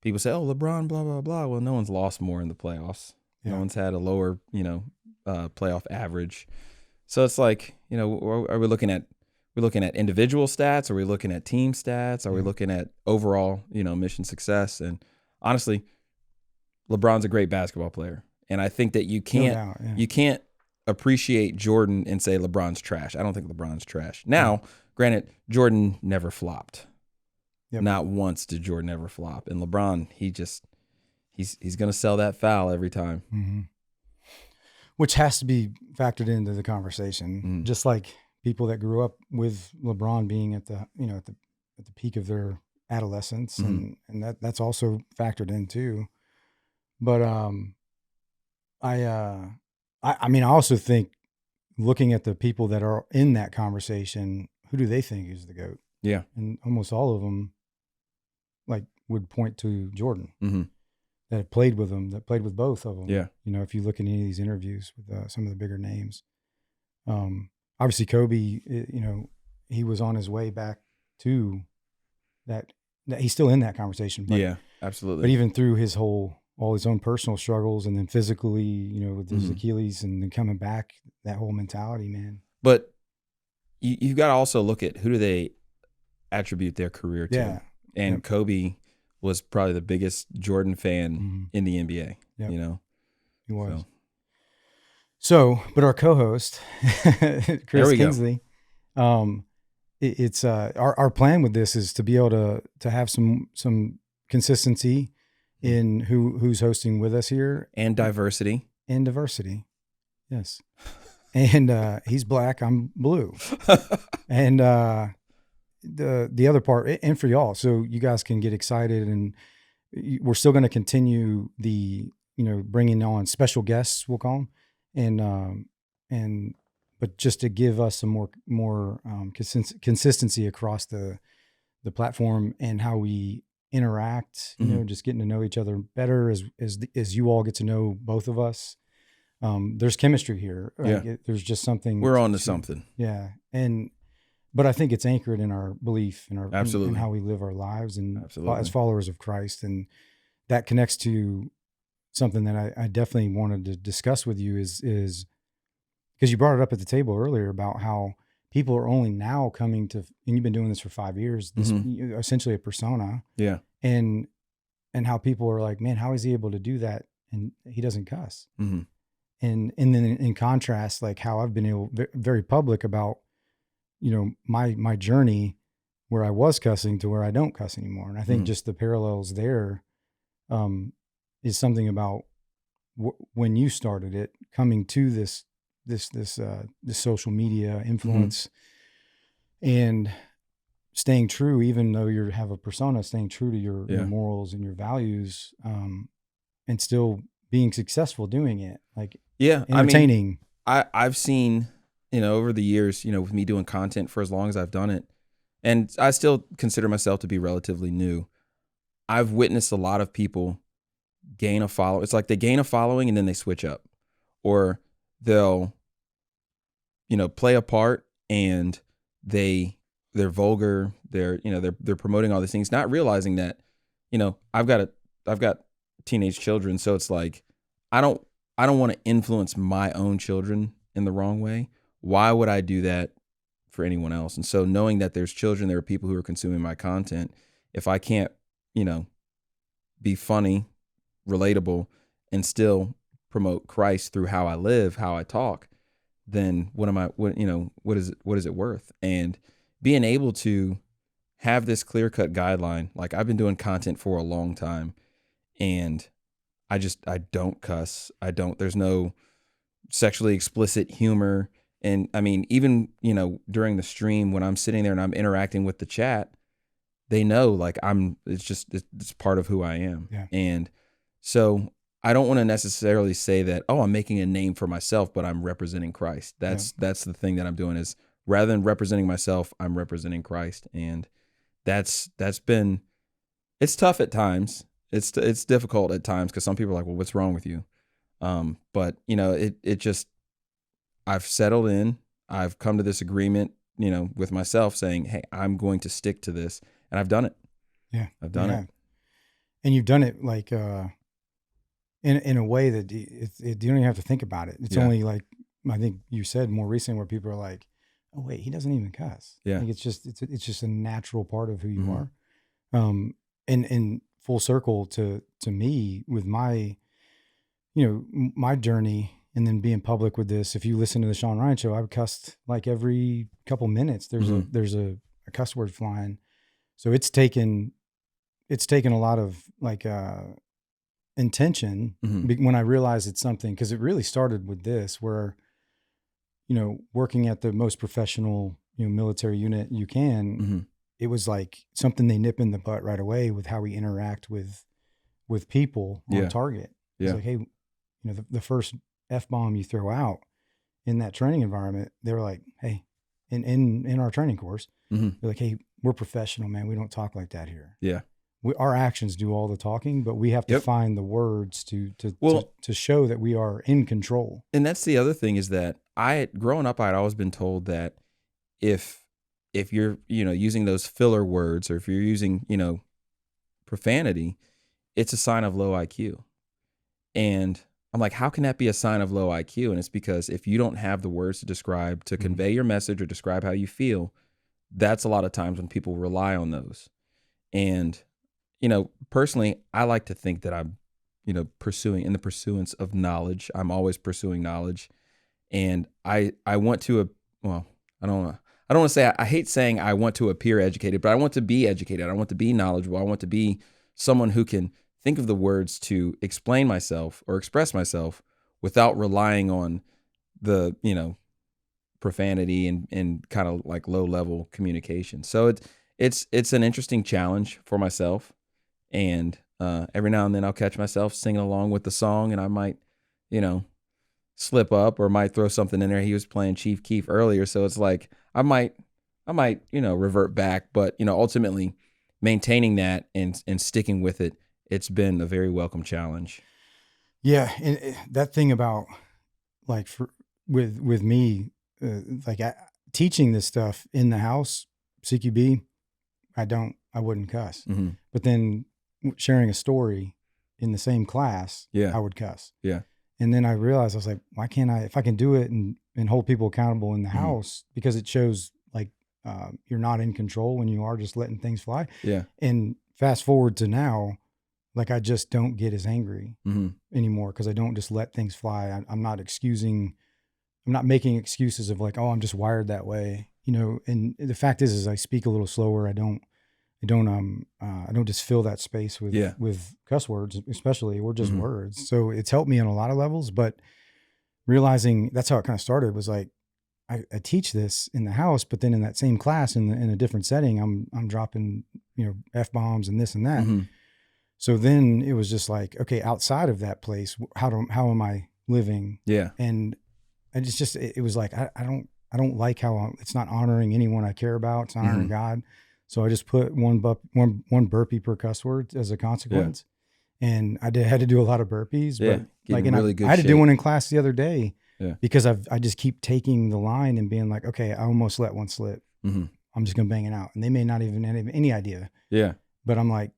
people say, oh, LeBron, blah, blah, blah. Well, no one's lost more in the playoffs. Yeah. No one's had a lower, playoff average. So it's like, are we looking at individual stats? Are we looking at team stats? Are we looking at overall, mission success? And honestly, LeBron's a great basketball player. And I think that you can't appreciate Jordan and say LeBron's trash. I don't think LeBron's trash. Now, granted, Jordan never flopped. Yep. Not once did Jordan ever flop. And LeBron, he's going to sell that foul every time. Mm-hmm. Which has to be factored into the conversation. Mm-hmm. Just like people that grew up with LeBron being at the peak of their adolescence, mm-hmm. and that's also factored in too. But I also think, looking at the people that are in that conversation, who do they think is the GOAT? Yeah. And almost all of them would point to Jordan, mm-hmm. that played with him, that played with both of them. Yeah. If you look at any of these interviews with some of the bigger names, obviously Kobe, he was on his way back to that he's still in that conversation. But, yeah, absolutely. But even through his whole all his own personal struggles, and then physically, you know, with his Mhm. Achilles, and then coming back, that whole mentality, man. But you've got to also look at who do they attribute their career to. Yeah. And Yep. Kobe was probably the biggest Jordan fan Mhm. in the NBA, Yep. you know? He was. So, but our co-host, Chris we go. Kingsley, it's our plan with this is to be able to have some consistency in who's hosting with us here, And diversity. and diversity. Yes. And he's black, I'm blue. And the other part, and for y'all, so you guys can get excited, and we're still going to continue the, you know, bringing on special guests, we'll call them, and but just to give us some more consistency across the platform and how we interact, you know, just getting to know each other better as you all get to know both of us. There's chemistry here. Right? Yeah. There's just something. We're on to something. Yeah. But I think it's anchored in our belief and Absolutely. in how we live our lives, and Absolutely. as followers of Christ. And that connects to something that I definitely wanted to discuss with you is because you brought it up at the table earlier about how people are only now coming to, and you've been doing this for 5 years, this essentially a persona. Yeah. And how people are like, man, how is he able to do that? And he doesn't cuss. Mm-hmm. And then in contrast, like how I've been able, very public about, you know, my journey where I was cussing to where I don't cuss anymore. And I think just the parallels there is something about when you started it, coming to this social media influence, and staying true, even though you have a persona, staying true to your morals and your values, and still being successful doing it, like entertaining. I mean, I've seen, you know, over the years, you know, with me doing content for as long as I've done it, and I still consider myself to be relatively new, I've witnessed a lot of people gain a follow. It's like they gain a following and then they switch up, or they'll, you know, play a part and they're vulgar. They're promoting all these things, not realizing that, you know, I've got teenage children. So it's like, I don't want to influence my own children in the wrong way. Why would I do that for anyone else? And so knowing that there's children, there are people who are consuming my content. If I can't, you know, be funny, relatable, and still promote Christ through how I live, how I talk, then what is it worth? And being able to have this clear-cut guideline, like I've been doing content for a long time, and I don't cuss. There's no sexually explicit humor. And I mean, even, you know, during the stream when I'm sitting there and I'm interacting with the chat, they know like it's part of who I am. Yeah. And so I don't want to necessarily say that, oh, I'm making a name for myself, but I'm representing Christ. That's the thing that I'm doing, is rather than representing myself, I'm representing Christ. And it's tough at times. It's difficult at times because some people are like, well, what's wrong with you? But you know, I've settled in, I've come to this agreement, you know, with myself saying, hey, I'm going to stick to this. And I've done it. Yeah. I've done it. And you've done it like, in a way that you don't even have to think about it. It's only like, I think you said more recently, where people are like, oh wait, he doesn't even cuss. Yeah. Like it's just a natural part of who you are. And full circle to me with my, you know, my journey, and then being public with this. If you listen to the Sean Ryan show, I've cussed like every couple minutes. There's a cuss word flying. So it's taken a lot of like, intention when I realized it's something, because it really started with this, where, you know, working at the most professional, you know, military unit you can, it was like something they nip in the butt right away with how we interact with people on target. It's like, hey, you know, the first F-bomb you throw out in that training environment, they were like, hey, in our training course, they're like, hey, we're professional, man. We don't talk like that here. Yeah. Our actions do all the talking, but we have to find the words to show that we are in control. And that's the other thing, is that growing up, I'd always been told that if you're, you know, using those filler words, or if you're using, you know, profanity, it's a sign of low IQ. And I'm like, how can that be a sign of low IQ? And it's because if you don't have the words to convey your message or describe how you feel, that's a lot of times when people rely on those. And, personally, I like to think that I'm, pursuing in the pursuance of knowledge. I'm always pursuing knowledge. And I want to, I don't want to say, I hate saying I want to appear educated, but I want to be educated. I want to be knowledgeable. I want to be someone who can think of the words to explain myself or express myself without relying on the, profanity and kind of like low level communication. So it's an interesting challenge for myself. And every now and then I'll catch myself singing along with the song, and I might, slip up or might throw something in there. He was playing Chief Keef earlier, so it's like I might revert back, but ultimately maintaining that and sticking with it, it's been a very welcome challenge. Yeah, and that thing about like with me, teaching this stuff in the house, CQB, I wouldn't cuss, but then sharing a story in the same class, I would cuss. Yeah. And then I realized, I was like, why can't I, if I can do it and hold people accountable in the house, because it shows like you're not in control when you are just letting things fly. Yeah. And fast forward to now, like I just don't get as angry anymore because I don't just let things fly. I'm not making excuses of like, oh, I'm just wired that way, and the fact is I speak a little slower. I don't just fill that space with cuss words, especially, or just words. So it's helped me on a lot of levels, but realizing that's how it kind of started was like, I teach this in the house, but then in that same class in a different setting, I'm dropping, F-bombs and this and that. So then it was just like, okay, outside of that place, how am I living? Yeah. And it's just, it was like, I don't like how it's not honoring anyone I care about. It's not honoring God. So I just put one burpee per cuss word as a consequence. Yeah. And I had to do a lot I had to do one in class the other day because I just keep taking the line and being like, okay, I almost let one slip. I'm just going to bang it out. And they may not even have any idea. Yeah. But I'm like,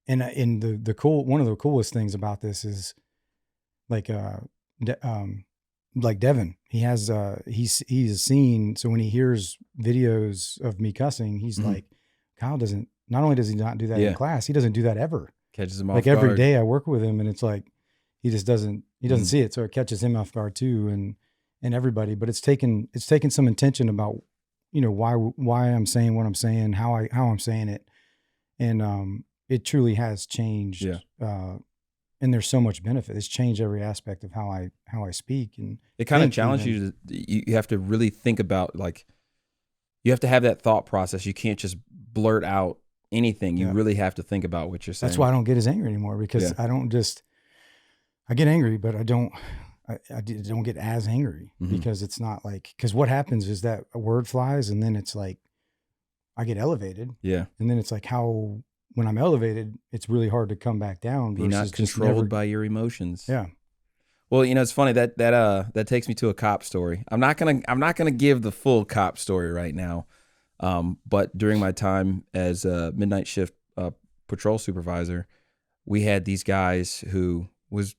and one of the coolest things about this is like Devin, he has, he's seen, so when he hears videos of me cussing, he's like, Kyle not only does he not do that in class, he doesn't do that ever. Catches him off guard. Like every day I work with him, and it's like, he doesn't see it. So it catches him off guard too. And everybody, but it's taken some intention about, why I'm saying what I'm saying, how I'm saying it. And, it truly has changed. Yeah. And there's so much benefit. It's changed every aspect of how I speak. And it kind of challenges you. You have to really think about, like, you have to have that thought process. You can't just blurt out anything. You really have to think about what you're saying. That's why I don't get as angry anymore, because I get angry, but I don't get as angry because it's not like, because what happens is that a word flies and then it's like, I get elevated. Yeah. And then it's like when I'm elevated, it's really hard to come back down. You're not controlled by your emotions. Yeah. Well, it's funny that takes me to a cop story. I'm not gonna give the full cop story right now. But during my time as a midnight shift patrol supervisor, we had these guys who was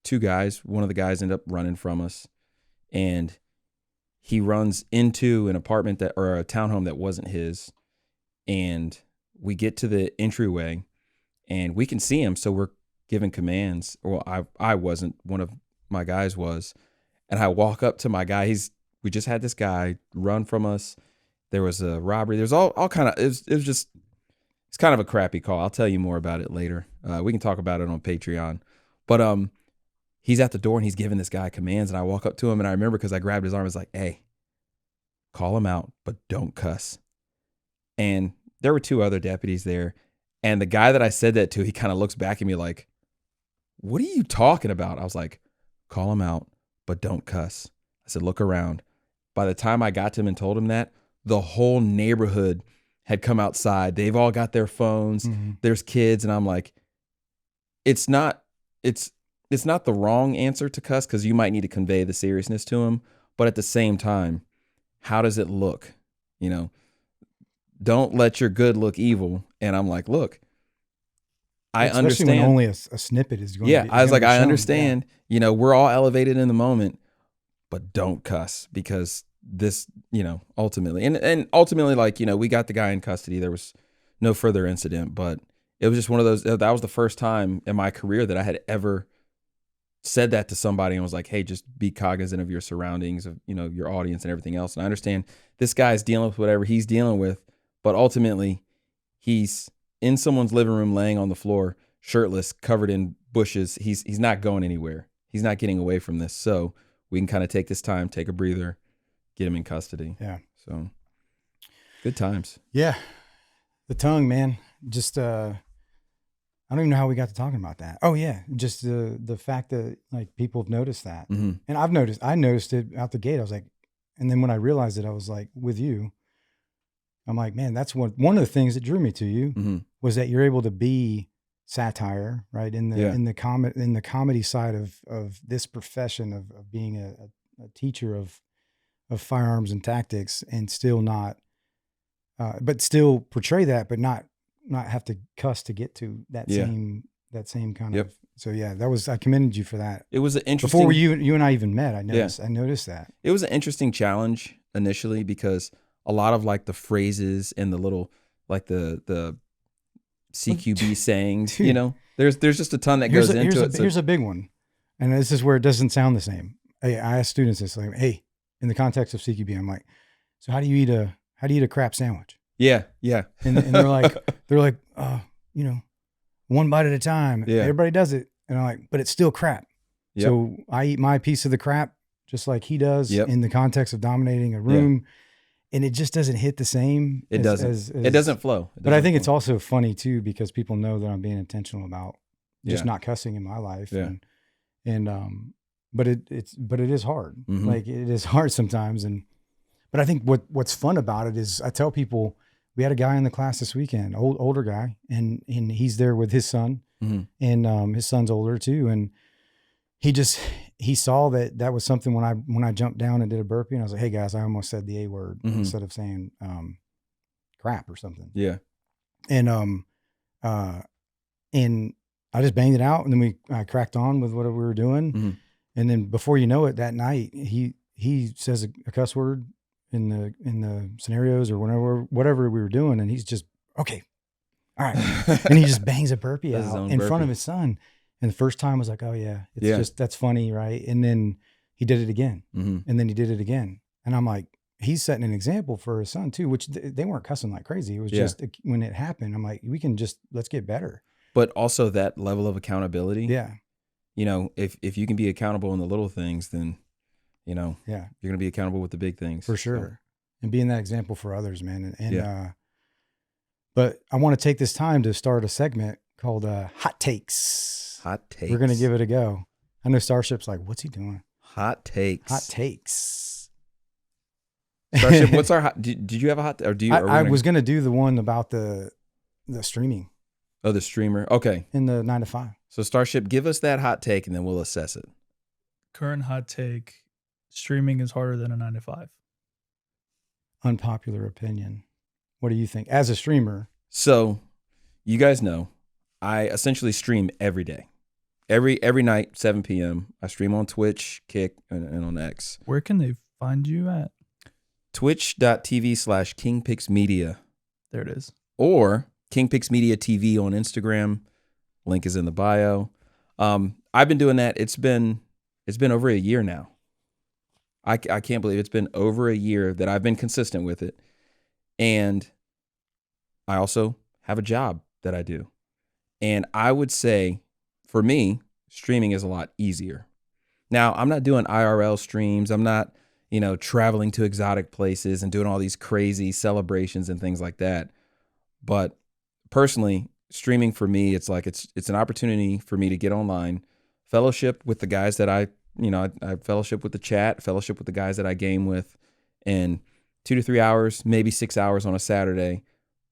two guys. One of the guys ended up running from us, and he runs into an apartment or a townhome that wasn't his, and we get to the entryway and we can see him. So we're giving commands. Well, I wasn't, one of my guys was. And I walk up to my guy. We just had this guy run from us. There was a robbery. There's all kind of, it's kind of a crappy call. I'll tell you more about it later. We can talk about it on Patreon. But he's at the door and he's giving this guy commands. And I walk up to him and I remember, because I grabbed his arm, I was like, hey, call him out, but don't cuss. And there were two other deputies there. And the guy that I said that to, he kind of looks back at me like, what are you talking about? I was like, call him out, but don't cuss. I said, look around. By the time I got to him and told him that, the whole neighborhood had come outside. They've all got their phones. There's kids. And I'm like, it's not the wrong answer to cuss, because you might need to convey the seriousness to him. But at the same time, how does it look? Don't let your good look evil. And I'm like, look, I especially understand. When only a snippet is going. Yeah, to be, I was like, I shown. understand. Yeah. You know, we're all elevated in the moment, but don't cuss because this, you know, ultimately, and ultimately, like, you know, we got the guy in custody. There was no further incident, but it was just one of those. That was the first time in my career that I had ever said that to somebody and was like, hey, just be cognizant of your surroundings, of, you know, your audience and everything else. And I understand this guy's dealing with whatever he's dealing with, but ultimately he's in someone's living room laying on the floor, shirtless, covered in bushes. He's not going anywhere. He's not getting away from this. So we can kind of take this time, take a breather, get him in custody. Yeah. So good times. Yeah. The tongue, man. Just I don't even know how we got to talking about that. Oh yeah, just the fact that like people have noticed that, and I noticed it out the gate. I was like, and then when I realized it, I was like, with you, I'm like, man, that's one of the things that drew me to you was that you're able to be satire, right? In the comedy side of this profession of being a teacher of firearms and tactics, and still not, but still portray that, but not have to cuss to get to that same kind of. So yeah, I commended you for that. It was an interesting, before you and I even met. I noticed that it was an interesting challenge initially because a lot of like the phrases and the little like the CQB sayings, you know, there's just a ton that goes into it. Here's a big one, and this is where it doesn't sound the same. I ask students this, like, hey, in the context of CQB, I'm like, so how do you eat a crap sandwich? Yeah. Yeah. And they're like, you know, one bite at a time. Yeah. Everybody does it. And I'm like, but it's still crap. Yep. So I eat my piece of the crap just like he does in the context of dominating a room. Yeah. And it just doesn't hit the same. It doesn't. It doesn't flow. But I think it's also funny too, because people know that I'm being intentional about just not cussing in my life. Yeah. But it is hard. Mm-hmm. Like it is hard sometimes. But I think what's fun about it is I tell people, we had a guy in the class this weekend, older guy, and he's there with his son, and his son's older too. And he saw that was something when I jumped down and did a burpee, and I was like, hey guys, I almost said the A word instead of saying crap or something. Yeah. And I just banged it out, and then I cracked on with whatever we were doing. Mm-hmm. And then before you know it, that night he says a cuss word in the scenarios or whatever we were doing, and he's just okay, all right, and he just bangs a burpee out in front of his son. And the first time I was like, oh yeah, just that's funny, right? And then he did it again, and then he did it again, and I'm like, he's setting an example for his son too, which they weren't cussing like crazy. It was just when it happened, I'm like, let's get better. But also that level of accountability. Yeah, you know, if you can be accountable in the little things, then you know, you're going to be accountable with the big things. For sure. So. And being that example for others, man. But I want to take this time to start a segment called Hot Takes. Hot Takes. We're going to give it a go. I know Starship's like, what's he doing? Hot Takes. Hot Takes. Starship, what's our hot, did you have a hot, or do you? I was going to do the one about the streaming. Oh, the streamer. Okay. In the 9 to 5. So Starship, give us that hot take and then we'll assess it. Current hot take. Streaming is harder than a 9 to 5. Unpopular opinion. What do you think as a streamer? So you guys know I essentially stream every day. Every night, 7 p.m. I stream on Twitch, Kick, and on X. Where can they find you at? Twitch.tv/KingPixMedia. There it is. Or KingPixMedia TV on Instagram. Link is in the bio. I've been doing that. It's been over a year now. I can't believe it's been over a year that I've been consistent with it. And I also have a job that I do. And I would say, for me, streaming is a lot easier. Now, I'm not doing IRL streams. I'm not, traveling to exotic places and doing all these crazy celebrations and things like that. But personally, streaming for me, it's like it's an opportunity for me to get online, fellowship with the guys that I fellowship with the chat, fellowship with the guys that I game with, in 2 to 3 hours, maybe 6 hours on a Saturday.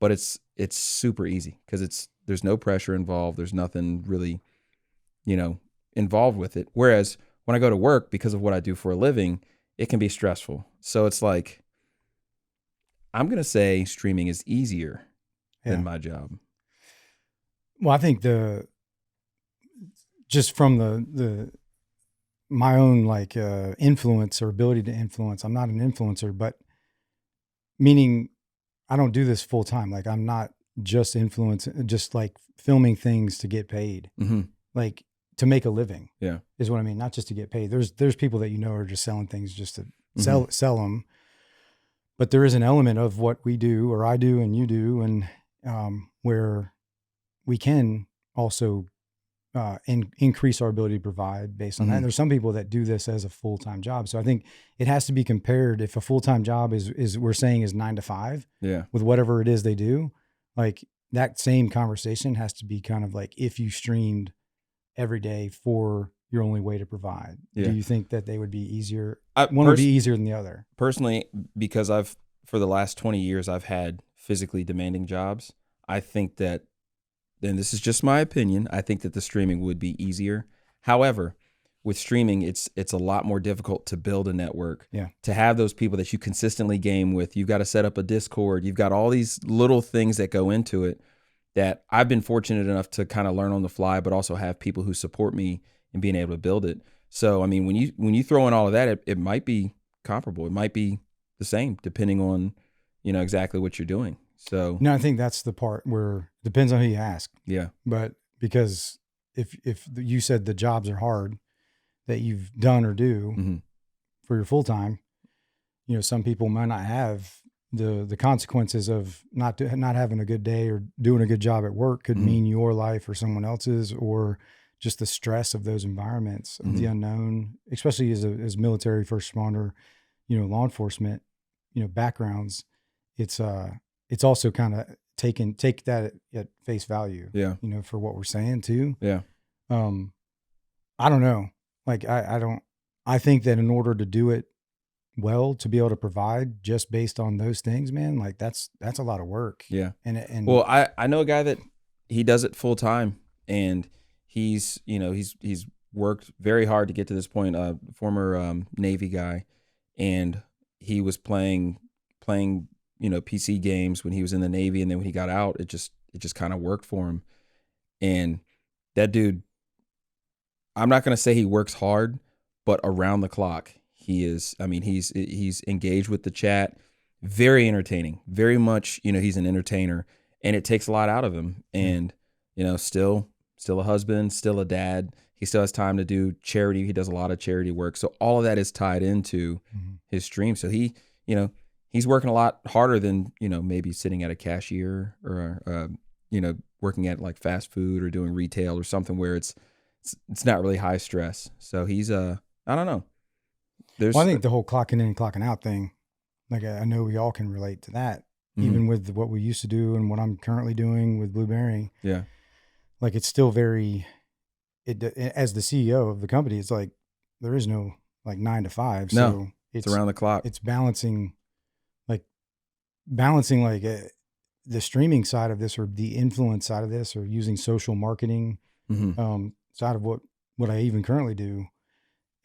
But it's super easy because there's no pressure involved. There's nothing really, involved with it. Whereas when I go to work, because of what I do for a living, it can be stressful. So it's like, I'm going to say streaming is easier than my job. Well, I think just from my own like influence or ability to influence. I'm not an influencer, but meaning I don't do this full time. Like I'm not just just like filming things to get paid, like to make a living. Yeah, is what I mean. Not just to get paid. There's people that are just selling things just to sell them. But there is an element of what we do, or I do, and you do, and where we can also increase our ability to provide based on that. And there's some people that do this as a full-time job. So I think it has to be compared. If a full-time job is we're saying is 9 to 5, with whatever it is they do, like that same conversation has to be kind of like if you streamed every day for your only way to provide. Do you think that they would be easier? One would be easier than the other. Personally, because for the last 20 years, I've had physically demanding jobs. I think that, and this is just my opinion, I think that the streaming would be easier. However, with streaming, it's a lot more difficult to build a network. Yeah. To have those people that you consistently game with. You've got to set up a Discord. You've got all these little things that go into it that I've been fortunate enough to kind of learn on the fly, but also have people who support me in being able to build it. So, I mean, when you throw in all of that, it might be comparable. It might be the same depending on, exactly what you're doing. So no, I think that's the part where it depends on who you ask. Yeah. But because if you said the jobs are hard that you've done or do for your full time, some people might not have the consequences of not having a good day or doing a good job at work could mean your life or someone else's, or just the stress of those environments, of the unknown, especially as military, first responder, law enforcement, backgrounds. It's also kind of take that at face value, for what we're saying too. Yeah. I don't know. Like, I think that in order to do it well, to be able to provide just based on those things, man, like that's a lot of work. Yeah. And well, I know a guy that he does it full time, and he's worked very hard to get to this point, former Navy guy, and he was playing PC games when he was in the Navy, and then when he got out, it just kind of worked for him. And that dude, I'm not going to say he works hard, but around the clock he is. I mean, he's engaged with the chat, very entertaining, very much, he's an entertainer, and it takes a lot out of him. And, still a husband, still a dad. He still has time to do charity. He does a lot of charity work. So all of that is tied into his stream. So he's working a lot harder than, maybe sitting at a cashier or, working at like fast food or doing retail or something where it's not really high stress. So he's, I don't know. I think the whole clocking in and clocking out thing, like I know we all can relate to that, even with what we used to do and what I'm currently doing with Blueberry. Yeah. Like it's still as the CEO of the company, it's like, there is no like 9 to 5. No, so it's around the clock. It's balancing the streaming side of this, or the influence side of this, or using social marketing side of what I even currently do.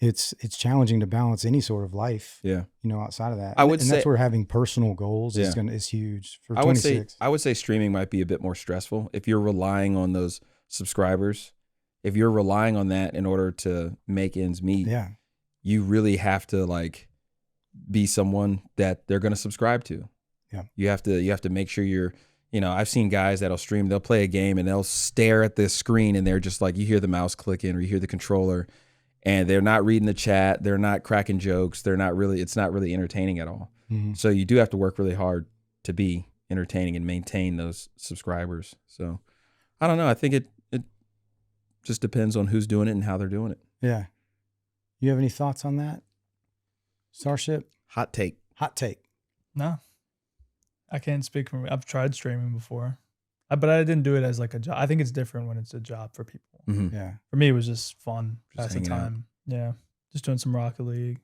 It's challenging to balance any sort of life. Yeah. Outside of that. I would say that's where having personal goals is huge for 26. I would say streaming might be a bit more stressful if you're relying on those subscribers. If you're relying on that in order to make ends meet, you really have to like be someone that they're going to subscribe to. Yeah. You have to make sure you're, I've seen guys that'll stream, they'll play a game and they'll stare at the screen and they're just like, you hear the mouse clicking or you hear the controller, and they're not reading the chat. They're not cracking jokes. it's not really entertaining at all. So you do have to work really hard to be entertaining and maintain those subscribers. So I don't know. I think it just depends on who's doing it and how they're doing it. Yeah. You have any thoughts on that? Starship? Hot take. No, I can't speak for me. I've tried streaming before, but I didn't do it as like a job. I think it's different when it's a job for people. Yeah. For me, it was just fun. Just Passing time. Out. Yeah. Just doing some Rocket League.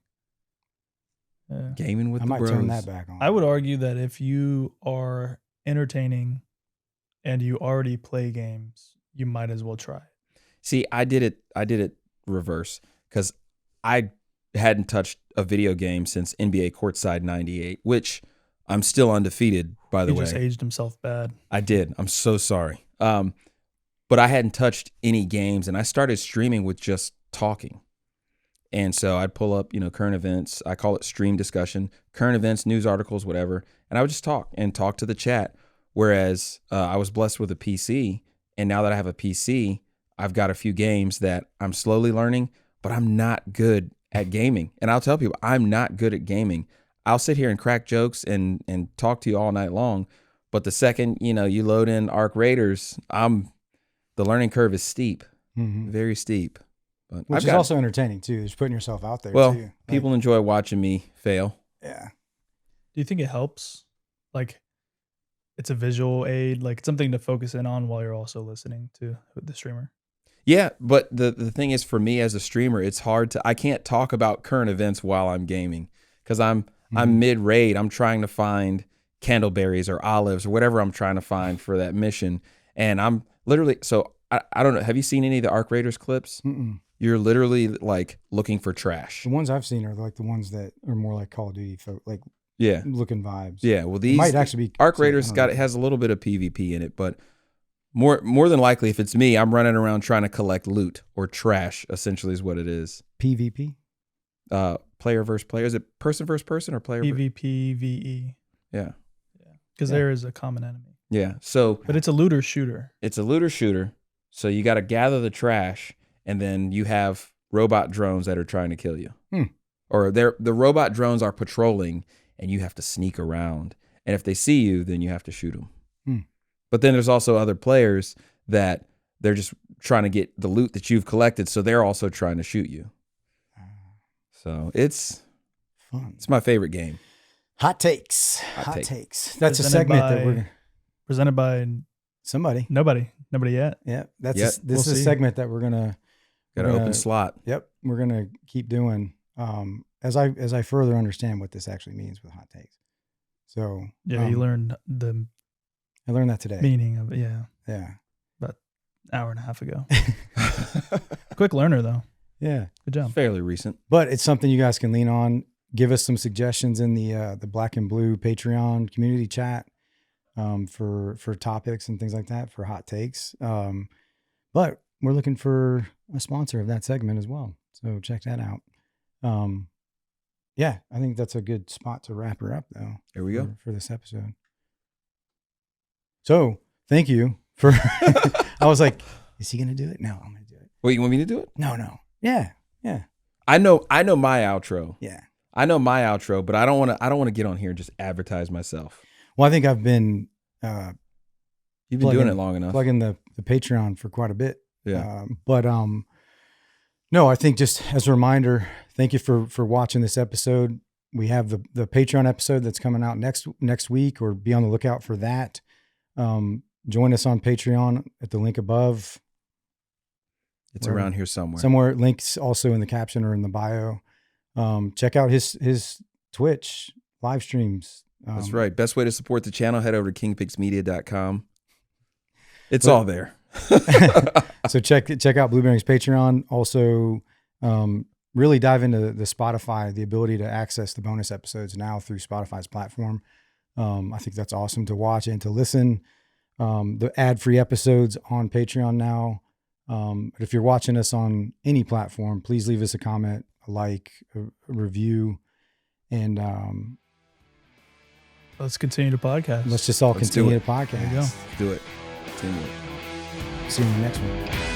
Yeah. Gaming with the bros. I might turn that back on. I would argue that if you are entertaining and you already play games, you might as well try it. See, I did it reverse, because I hadn't touched a video game since NBA Courtside 98, which I'm still undefeated, by the way. He just aged himself bad. I did. I'm so sorry. but I hadn't touched any games, and I started streaming with just talking. And so I'd pull up, current events. I call it stream discussion, current events, news articles, whatever. And I would just talk to the chat. Whereas I was blessed with a PC. And now that I have a PC, I've got a few games that I'm slowly learning, but I'm not good at gaming. And I'll tell people, I'm not good at gaming. I'll sit here and crack jokes and talk to you all night long. But the second, you load in Arc Raiders, the learning curve is steep, very steep. But which is also entertaining too. Just putting yourself out there. Well, too. People enjoy watching me fail. Yeah. Do you think it helps? Like, it's a visual aid, like something to focus in on while you're also listening to the streamer? Yeah, but the thing is, for me as a streamer, it's hard I can't talk about current events while I'm gaming because I'm mid-raid. I'm trying to find candleberries or olives or whatever I'm trying to find for that mission. And I'm literally, so I don't know. Have you seen any of the Arc Raiders clips? Mm-mm. You're literally like looking for trash. The ones I've seen are like the ones that are more like Call of Duty, like looking vibes. Yeah, well, these might actually be Arc Raiders has a little bit of PvP in it, but more than likely, if it's me, I'm running around trying to collect loot or trash. Essentially, is what it is. PvP. Player versus player. Is it person versus person or player? PvP VE. Yeah. Because there is a common enemy. Yeah. So, but it's a looter shooter. It's a looter shooter. So you got to gather the trash. And then you have robot drones that are trying to kill you. Or the robot drones are patrolling and you have to sneak around. And if they see you, then you have to shoot them. But then there's also other players that they're just trying to get the loot that you've collected. So they're also trying to shoot you. So it's fun. It's my favorite game. Hot takes. Hot takes. That's a segment that we're presented by somebody. Nobody yet. Yeah. This is a segment that we're going to. Got an open slot. Yep, we're gonna keep doing as I further understand what this actually means with hot takes. So you learned I learned that today. Meaning of it, yeah, about an hour and a half ago. Quick learner though. Yeah, good job. Fairly recent, but it's something you guys can lean on. Give us some suggestions in the Blk Blu Patreon community chat for topics and things like that for hot takes. But we're looking for a sponsor of that segment as well. So check that out. I think that's a good spot to wrap her up though. There we go. For this episode. So thank you for, I was like, is he going to do it? No, I'm going to do it. Wait, you want me to do it? No. Yeah. I know my outro. Yeah. I know my outro, but I don't want to get on here and just advertise myself. Well, I think I've been, you've been doing it long enough. Plugging the Patreon for quite a bit. Yeah. No, I think just as a reminder, thank you for watching this episode. We have the Patreon episode that's coming out next week, or be on the lookout for that. Join us on Patreon at the link above. It's around here somewhere. Somewhere. Links also in the caption or in the bio. Check out his Twitch live streams. That's right. Best way to support the channel, head over to kingpixmedia.com. It's all there. So check out Blueberry's Patreon. Also, really dive into the Spotify, the ability to access the bonus episodes now through Spotify's platform. I think that's awesome to watch and to listen. The ad-free episodes on Patreon now. But if you're watching us on any platform, please leave us a comment, a like, a review, and let's continue to podcast. Let's just all continue to podcast. There you go. Do it. Continue it. See you in the next one.